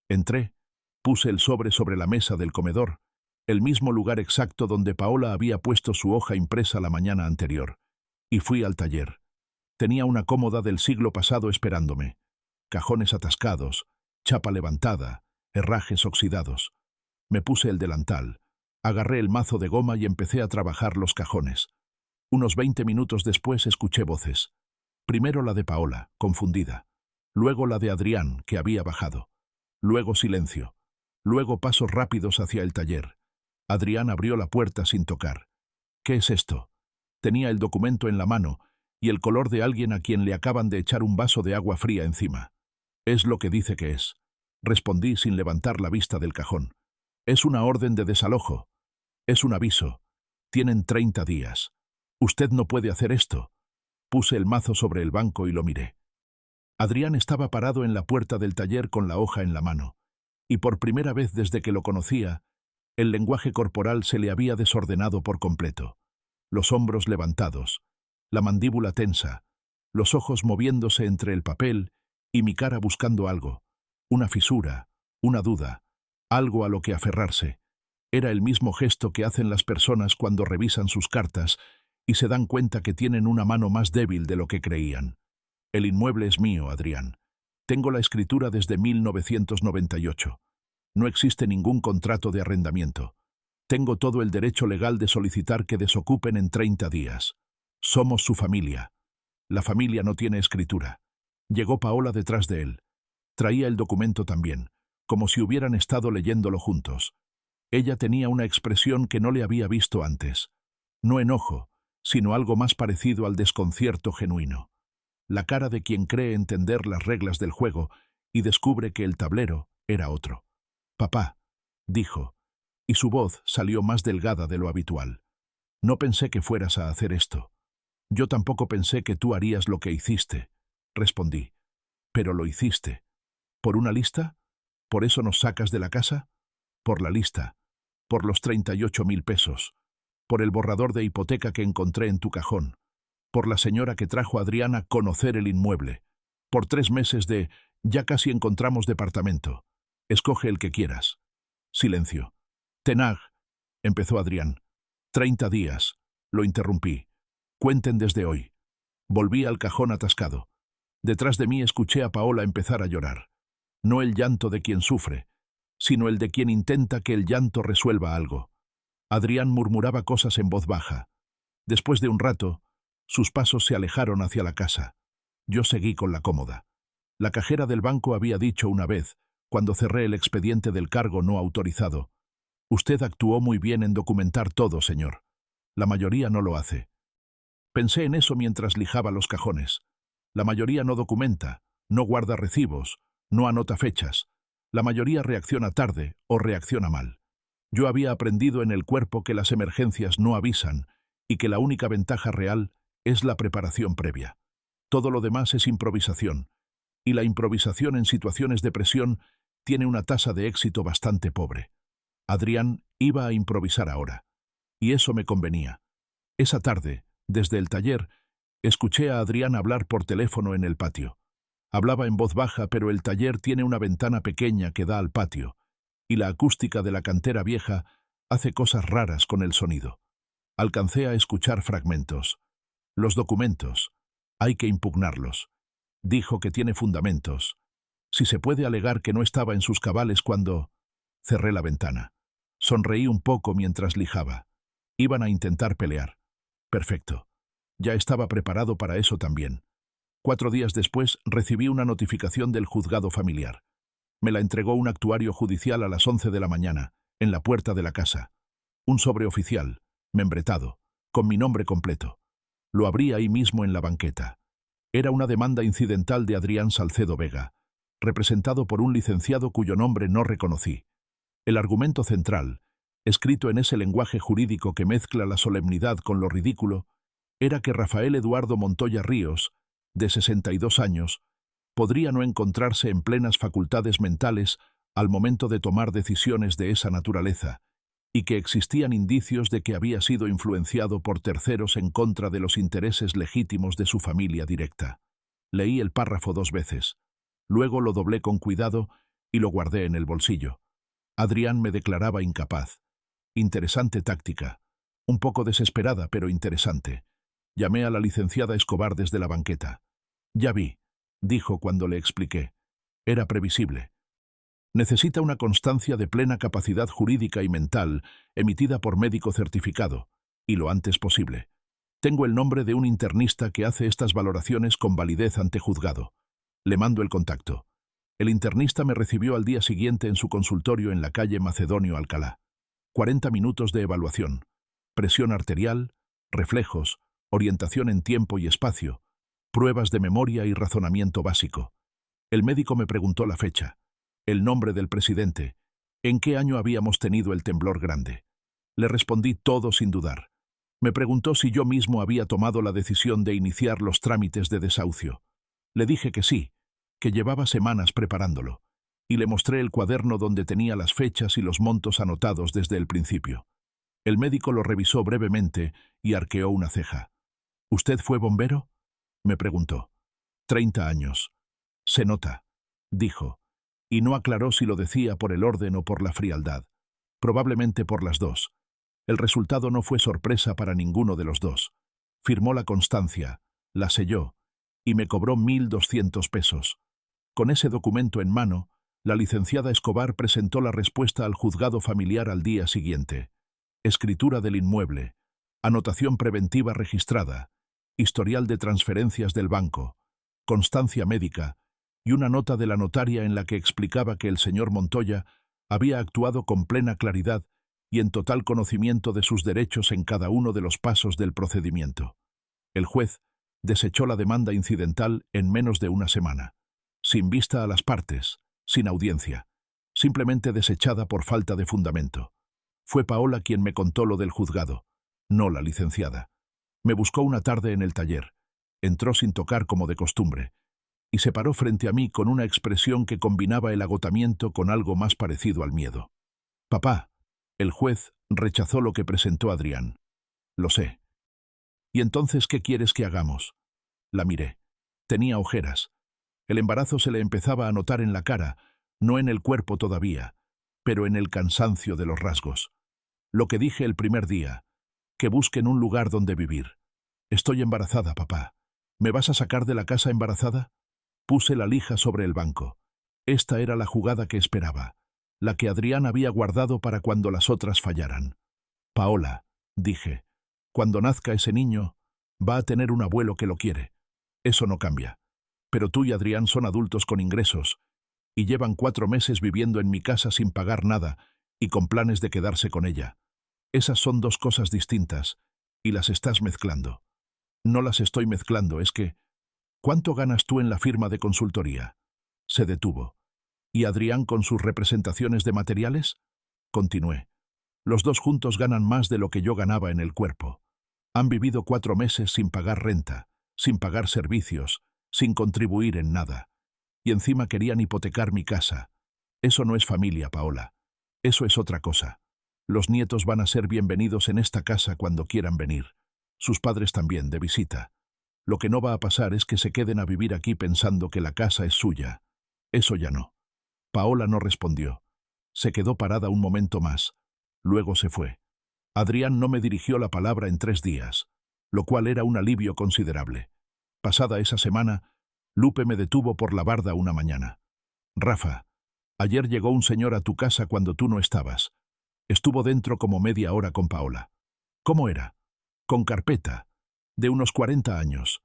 Entré, puse el sobre la mesa del comedor, el mismo lugar exacto donde Paola había puesto su hoja impresa la mañana anterior, y fui al taller. Tenía una cómoda del siglo pasado esperándome. Cajones atascados, chapa levantada, herrajes oxidados. Me puse el delantal, agarré el mazo de goma y empecé a trabajar los cajones. Unos 20 minutos después escuché voces. Primero la de Paola, confundida. Luego la de Adrián, que había bajado. Luego silencio. Luego pasos rápidos hacia el taller. Adrián abrió la puerta sin tocar. ¿Qué es esto? Tenía el documento en la mano y el color de alguien a quien le acaban de echar un vaso de agua fría encima. Es lo que dice que es. Respondí sin levantar la vista del cajón. Es una orden de desalojo. Es un aviso. Tienen 30 días. Usted no puede hacer esto. Puse el mazo sobre el banco y lo miré. Adrián estaba parado en la puerta del taller con la hoja en la mano, y por primera vez desde que lo conocía, el lenguaje corporal se le había desordenado por completo. Los hombros levantados, la mandíbula tensa, los ojos moviéndose entre el papel y mi cara buscando algo, una fisura, una duda, algo a lo que aferrarse. Era el mismo gesto que hacen las personas cuando revisan sus cartas y se dan cuenta que tienen una mano más débil de lo que creían. El inmueble es mío, Adrián. Tengo la escritura desde 1998. No existe ningún contrato de arrendamiento. Tengo todo el derecho legal de solicitar que desocupen en 30 días. Somos su familia. La familia no tiene escritura. Llegó Paola detrás de él. Traía el documento también, como si hubieran estado leyéndolo juntos. Ella tenía una expresión que no le había visto antes. No enojo, sino algo más parecido al desconcierto genuino. La cara de quien cree entender las reglas del juego y descubre que el tablero era otro. «Papá», dijo, y su voz salió más delgada de lo habitual. «No pensé que fueras a hacer esto. Yo tampoco pensé que tú harías lo que hiciste», respondí. «Pero lo hiciste. ¿Por una lista? ¿Por eso nos sacas de la casa?» «Por la lista. Por los 38.000 pesos. Por el borrador de hipoteca que encontré en tu cajón. Por la señora que trajo a Adrián a conocer el inmueble. Por 3 meses de «ya casi encontramos departamento. Escoge el que quieras». Silencio. «Tenag», empezó Adrián. 30 días. Lo interrumpí. «Cuenten desde hoy». Volví al cajón atascado. Detrás de mí escuché a Paola empezar a llorar. No el llanto de quien sufre, sino el de quien intenta que el llanto resuelva algo. Adrián murmuraba cosas en voz baja. Después de un rato, sus pasos se alejaron hacia la casa. Yo seguí con la cómoda. La cajera del banco había dicho una vez, cuando cerré el expediente del cargo no autorizado: «Usted actuó muy bien en documentar todo, señor. La mayoría no lo hace». Pensé en eso mientras lijaba los cajones. La mayoría no documenta, no guarda recibos, no anota fechas. La mayoría reacciona tarde o reacciona mal. Yo había aprendido en el cuerpo que las emergencias no avisan y que la única ventaja real es la preparación previa. Todo lo demás es improvisación, y la improvisación en situaciones de presión tiene una tasa de éxito bastante pobre. Adrián iba a improvisar ahora, y eso me convenía. Esa tarde, desde el taller, escuché a Adrián hablar por teléfono en el patio. Hablaba en voz baja, pero el taller tiene una ventana pequeña que da al patio, y la acústica de la cantera vieja hace cosas raras con el sonido. Alcancé a escuchar fragmentos. Los documentos, hay que impugnarlos. Dijo que tiene fundamentos. Si se puede alegar que no estaba en sus cabales cuando... Cerré la ventana. Sonreí un poco mientras lijaba. Iban a intentar pelear. Perfecto. Ya estaba preparado para eso también. 4 días después recibí una notificación del juzgado familiar. Me la entregó un actuario judicial a las 11 de la mañana, en la puerta de la casa. Un sobre oficial, membretado, con mi nombre completo. Lo abrí ahí mismo en la banqueta. Era una demanda incidental de Adrián Salcedo Vega, representado por un licenciado cuyo nombre no reconocí. El argumento central, escrito en ese lenguaje jurídico que mezcla la solemnidad con lo ridículo, era que Rafael Eduardo Montoya Ríos, de 62 años, podría no encontrarse en plenas facultades mentales al momento de tomar decisiones de esa naturaleza, y que existían indicios de que había sido influenciado por terceros en contra de los intereses legítimos de su familia directa. Leí el párrafo 2 veces. Luego lo doblé con cuidado y lo guardé en el bolsillo. Adrián me declaraba incapaz. Interesante táctica. Un poco desesperada, pero interesante. Llamé a la licenciada Escobar desde la banqueta. «Ya vi», dijo cuando le expliqué. Era previsible. Necesita una constancia de plena capacidad jurídica y mental, emitida por médico certificado, y lo antes posible. Tengo el nombre de un internista que hace estas valoraciones con validez ante juzgado. Le mando el contacto. El internista me recibió al día siguiente en su consultorio en la calle Macedonio Alcalá. 40 minutos de evaluación. Presión arterial, reflejos, orientación en tiempo y espacio, pruebas de memoria y razonamiento básico. El médico me preguntó la fecha, el nombre del presidente, en qué año habíamos tenido el temblor grande. Le respondí todo sin dudar. Me preguntó si yo mismo había tomado la decisión de iniciar los trámites de desahucio. Le dije que sí, que llevaba semanas preparándolo, y le mostré el cuaderno donde tenía las fechas y los montos anotados desde el principio. El médico lo revisó brevemente y arqueó una ceja. «¿Usted fue bombero?», me preguntó. 30 años. «Se nota», dijo, y no aclaró si lo decía por el orden o por la frialdad. Probablemente por las dos. El resultado no fue sorpresa para ninguno de los dos. Firmó la constancia, la selló, y me cobró 1.200 pesos. Con ese documento en mano, la licenciada Escobar presentó la respuesta al juzgado familiar al día siguiente. Escritura del inmueble, anotación preventiva registrada, historial de transferencias del banco, constancia médica y una nota de la notaria en la que explicaba que el señor Montoya había actuado con plena claridad y en total conocimiento de sus derechos en cada uno de los pasos del procedimiento. El juez desechó la demanda incidental en menos de una semana, sin vista a las partes, sin audiencia, simplemente desechada por falta de fundamento. Fue Paola quien me contó lo del juzgado, no la licenciada. Me buscó una tarde en el taller, entró sin tocar como de costumbre, y se paró frente a mí con una expresión que combinaba el agotamiento con algo más parecido al miedo. «Papá», el juez rechazó lo que presentó Adrián. «Lo sé». «¿Y entonces qué quieres que hagamos?». La miré. Tenía ojeras. El embarazo se le empezaba a notar en la cara, no en el cuerpo todavía, pero en el cansancio de los rasgos. Lo que dije el primer día, que busquen un lugar donde vivir. «Estoy embarazada, papá. ¿Me vas a sacar de la casa embarazada?». Puse la lija sobre el banco. Esta era la jugada que esperaba, la que Adrián había guardado para cuando las otras fallaran. Paola, dije, cuando nazca ese niño, va a tener un abuelo que lo quiere. Eso no cambia. Pero tú y Adrián son adultos con ingresos, y llevan 4 meses viviendo en mi casa sin pagar nada y con planes de quedarse con ella. Esas son 2 cosas distintas, y las estás mezclando. No las estoy mezclando, es que... ¿Cuánto ganas tú en la firma de consultoría? Se detuvo. ¿Y Adrián con sus representaciones de materiales? Continué. Los 2 juntos ganan más de lo que yo ganaba en el cuerpo. Han vivido 4 meses sin pagar renta, sin pagar servicios, sin contribuir en nada. Y encima querían hipotecar mi casa. Eso no es familia, Paola. Eso es otra cosa. Los nietos van a ser bienvenidos en esta casa cuando quieran venir. Sus padres también, de visita. Lo que no va a pasar es que se queden a vivir aquí pensando que la casa es suya. Eso ya no. Paola no respondió. Se quedó parada un momento más. Luego se fue. Adrián no me dirigió la palabra en 3 días, lo cual era un alivio considerable. Pasada esa semana, Lupe me detuvo por la barda una mañana. Rafa, ayer llegó un señor a tu casa cuando tú no estabas. Estuvo dentro como media hora con Paola. ¿Cómo era? Con carpeta, de unos 40 años.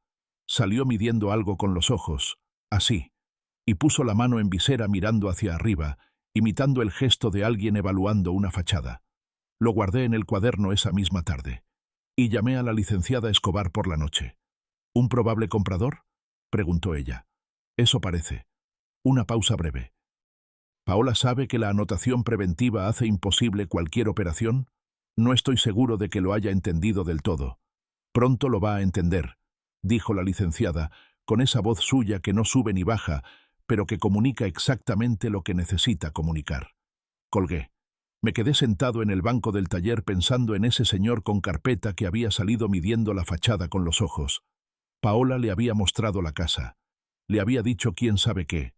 Salió midiendo algo con los ojos, así, y puso la mano en visera mirando hacia arriba, imitando el gesto de alguien evaluando una fachada. Lo guardé en el cuaderno esa misma tarde. Y llamé a la licenciada Escobar por la noche. ¿Un probable comprador?, preguntó ella. Eso parece. Una pausa breve. ¿Paola sabe que la anotación preventiva hace imposible cualquier operación? No estoy seguro de que lo haya entendido del todo. Pronto lo va a entender, dijo la licenciada, con esa voz suya que no sube ni baja, pero que comunica exactamente lo que necesita comunicar. Colgué. Me quedé sentado en el banco del taller pensando en ese señor con carpeta que había salido midiendo la fachada con los ojos. Paola le había mostrado la casa. Le había dicho quién sabe qué.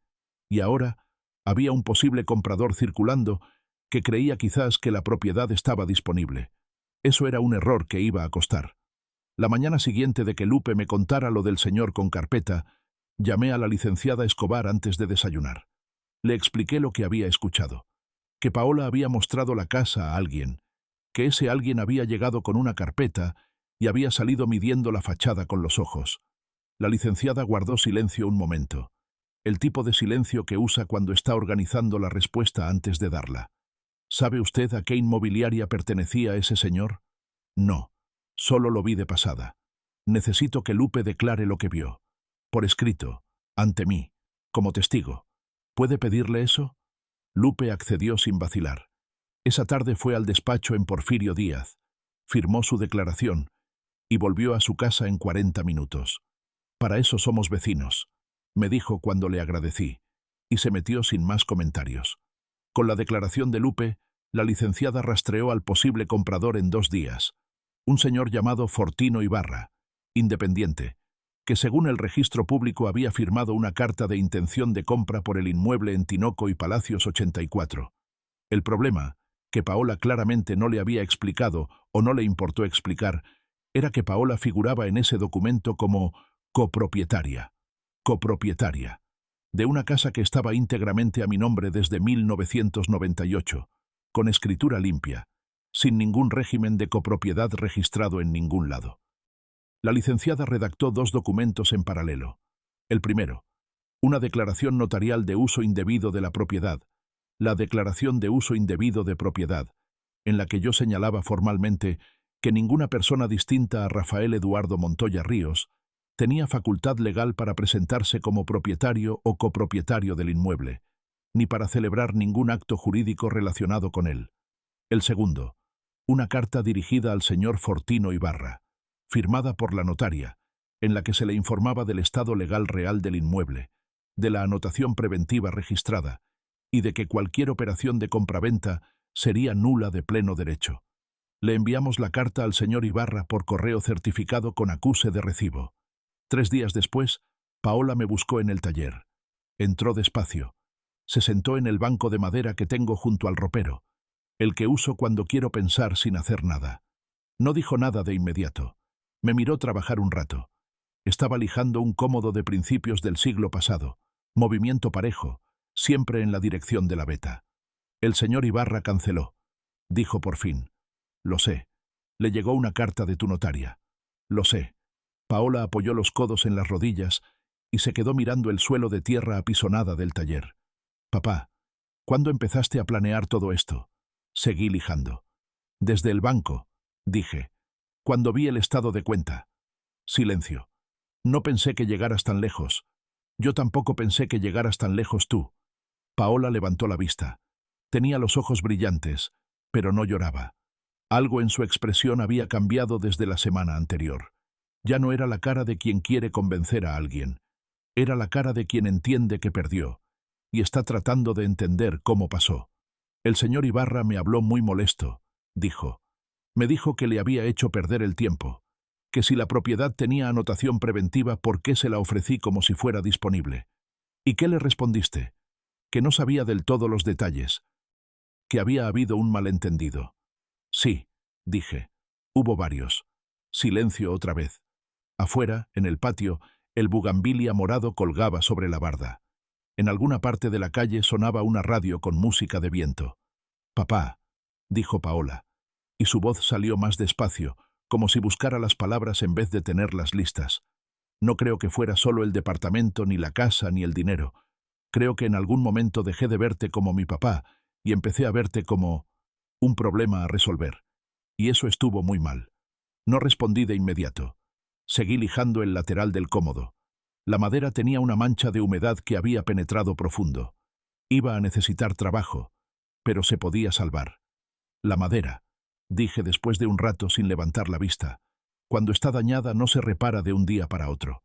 Y ahora había un posible comprador circulando que creía quizás que la propiedad estaba disponible. Eso era un error que iba a costar. La mañana siguiente de que Lupe me contara lo del señor con carpeta, llamé a la licenciada Escobar antes de desayunar. Le expliqué lo que había escuchado. Que Paola había mostrado la casa a alguien, que ese alguien había llegado con una carpeta y había salido midiendo la fachada con los ojos. La licenciada guardó silencio un momento, el tipo de silencio que usa cuando está organizando la respuesta antes de darla. ¿Sabe usted a qué inmobiliaria pertenecía ese señor? No, solo lo vi de pasada. Necesito que Lupe declare lo que vio. Por escrito, ante mí, como testigo. ¿Puede pedirle eso? Lupe accedió sin vacilar. Esa tarde fue al despacho en Porfirio Díaz, firmó su declaración y volvió a su casa en 40 minutos. Para eso somos vecinos, me dijo cuando le agradecí, y se metió sin más comentarios. Con la declaración de Lupe, la licenciada rastreó al posible comprador en 2 días, un señor llamado Fortino Ibarra, independiente, que según el registro público había firmado una carta de intención de compra por el inmueble en Tinoco y Palacios 84. El problema, que Paola claramente no le había explicado o no le importó explicar, era que Paola figuraba en ese documento como copropietaria, de una casa que estaba íntegramente a mi nombre desde 1998, con escritura limpia, sin ningún régimen de copropiedad registrado en ningún lado. La licenciada redactó 2 documentos en paralelo. El primero, una declaración notarial de uso indebido de la propiedad, la declaración de uso indebido de propiedad, en la que yo señalaba formalmente que ninguna persona distinta a Rafael Eduardo Montoya Ríos tenía facultad legal para presentarse como propietario o copropietario del inmueble, ni para celebrar ningún acto jurídico relacionado con él. El segundo, una carta dirigida al señor Fortino Ibarra, firmada por la notaria, en la que se le informaba del estado legal real del inmueble, de la anotación preventiva registrada, y de que cualquier operación de compraventa sería nula de pleno derecho. Le enviamos la carta al señor Ibarra por correo certificado con acuse de recibo. 3 días después, Paola me buscó en el taller. Entró despacio. Se sentó en el banco de madera que tengo junto al ropero, el que uso cuando quiero pensar sin hacer nada. No dijo nada de inmediato. Me miró trabajar un rato. Estaba lijando un cómodo de principios del siglo pasado, movimiento parejo, siempre en la dirección de la veta. El señor Ibarra canceló. Dijo por fin. Lo sé. Le llegó una carta de tu notaria. Lo sé. Paola apoyó los codos en las rodillas y se quedó mirando el suelo de tierra apisonada del taller. Papá, ¿cuándo empezaste a planear todo esto? Seguí lijando. Desde el banco, dije. Cuando vi el estado de cuenta. Silencio. No pensé que llegaras tan lejos. Yo tampoco pensé que llegaras tan lejos tú. Paola levantó la vista. Tenía los ojos brillantes, pero no lloraba. Algo en su expresión había cambiado desde la semana anterior. Ya no era la cara de quien quiere convencer a alguien. Era la cara de quien entiende que perdió, y está tratando de entender cómo pasó. El señor Ibarra me habló muy molesto, dijo. Me dijo que le había hecho perder el tiempo, que si la propiedad tenía anotación preventiva, ¿por qué se la ofrecí como si fuera disponible? ¿Y qué le respondiste? Que no sabía del todo los detalles, que había habido un malentendido. Sí, dije. Hubo varios. Silencio otra vez. Afuera, en el patio, el bugambilia morado colgaba sobre la barda. En alguna parte de la calle sonaba una radio con música de viento. Papá, dijo Paola, y su voz salió más despacio, como si buscara las palabras en vez de tenerlas listas. No creo que fuera solo el departamento, ni la casa, ni el dinero. Creo que en algún momento dejé de verte como mi papá y empecé a verte como un problema a resolver. Y eso estuvo muy mal. No respondí de inmediato. Seguí lijando el lateral del cómodo. La madera tenía una mancha de humedad que había penetrado profundo. Iba a necesitar trabajo, pero se podía salvar. La madera, dije después de un rato sin levantar la vista. Cuando está dañada no se repara de un día para otro.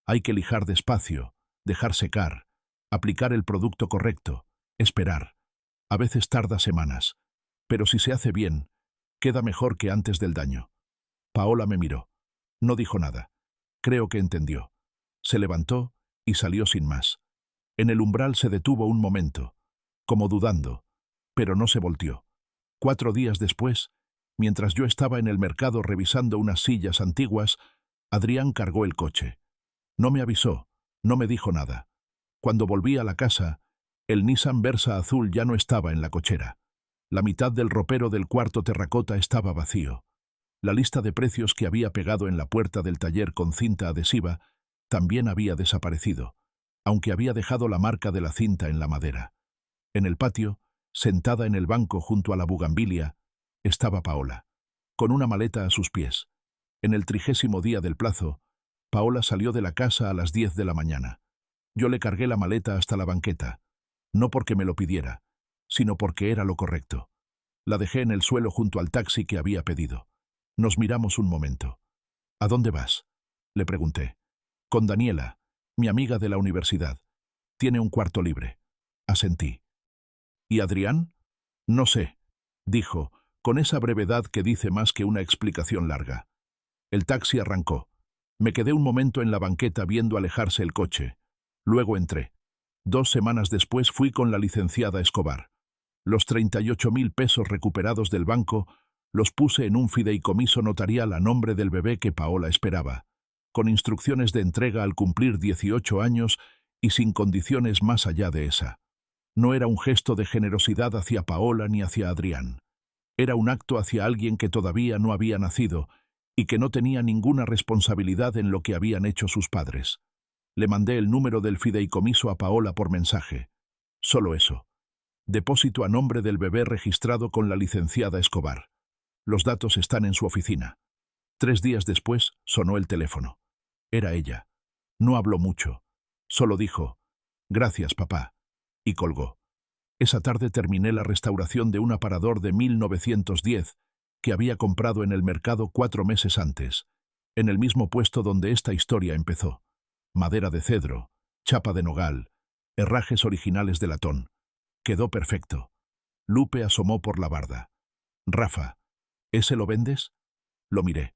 Hay que lijar despacio, dejar secar, aplicar el producto correcto, esperar. A veces tarda semanas, pero si se hace bien, queda mejor que antes del daño. Paola me miró. No dijo nada. Creo que entendió. Se levantó y salió sin más. En el umbral se detuvo un momento, como dudando, pero no se volteó. 4 días después, mientras yo estaba en el mercado revisando unas sillas antiguas, Adrián cargó el coche. No me avisó, no me dijo nada. Cuando volví a la casa, el Nissan Versa azul ya no estaba en la cochera. La mitad del ropero del cuarto terracota estaba vacío. La lista de precios que había pegado en la puerta del taller con cinta adhesiva también había desaparecido, aunque había dejado la marca de la cinta en la madera. En el patio, sentada en el banco junto a la bugambilia, estaba Paola, con una maleta a sus pies. En el 30º día del plazo, Paola salió de la casa a las 10 de la mañana. Yo le cargué la maleta hasta la banqueta, no porque me lo pidiera, sino porque era lo correcto. La dejé en el suelo junto al taxi que había pedido. Nos miramos un momento. ¿A dónde vas?, le pregunté. Con Daniela, mi amiga de la universidad. Tiene un cuarto libre. Asentí. ¿Y Adrián? No sé, dijo, con esa brevedad que dice más que una explicación larga. El taxi arrancó. Me quedé un momento en la banqueta viendo alejarse el coche. Luego entré. 2 semanas después fui con la licenciada Escobar. Los 38.000 pesos recuperados del banco los puse en un fideicomiso notarial a nombre del bebé que Paola esperaba, con instrucciones de entrega al cumplir 18 años y sin condiciones más allá de esa. No era un gesto de generosidad hacia Paola ni hacia Adrián. Era un acto hacia alguien que todavía no había nacido y que no tenía ninguna responsabilidad en lo que habían hecho sus padres. Le mandé el número del fideicomiso a Paola por mensaje. Solo eso. Depósito a nombre del bebé registrado con la licenciada Escobar. Los datos están en su oficina. 3 días después sonó el teléfono. Era ella. No habló mucho. Solo dijo, «Gracias, papá», y colgó. Esa tarde terminé la restauración de un aparador de 1910 que había comprado en el mercado 4 meses antes, en el mismo puesto donde esta historia empezó. Madera de cedro, chapa de nogal, herrajes originales de latón. Quedó perfecto. Lupe asomó por la barda. «Rafa, ¿ese lo vendes?». Lo miré.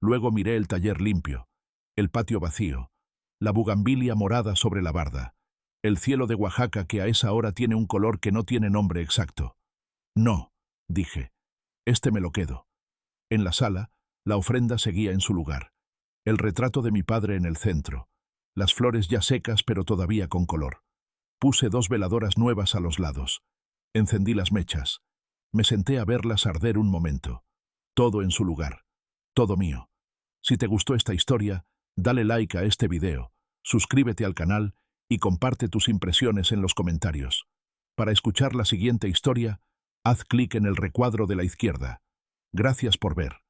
Luego miré el taller limpio, el patio vacío, la bugambilia morada sobre la barda, el cielo de Oaxaca que a esa hora tiene un color que no tiene nombre exacto. «No», dije, «este me lo quedo». En la sala, la ofrenda seguía en su lugar. El retrato de mi padre en el centro. Las flores ya secas pero todavía con color. Puse 2 veladoras nuevas a los lados. Encendí las mechas. Me senté a verlas arder un momento. Todo en su lugar. Todo mío. Si te gustó esta historia, dale like a este video, suscríbete al canal y comparte tus impresiones en los comentarios. Para escuchar la siguiente historia, haz clic en el recuadro de la izquierda. Gracias por ver.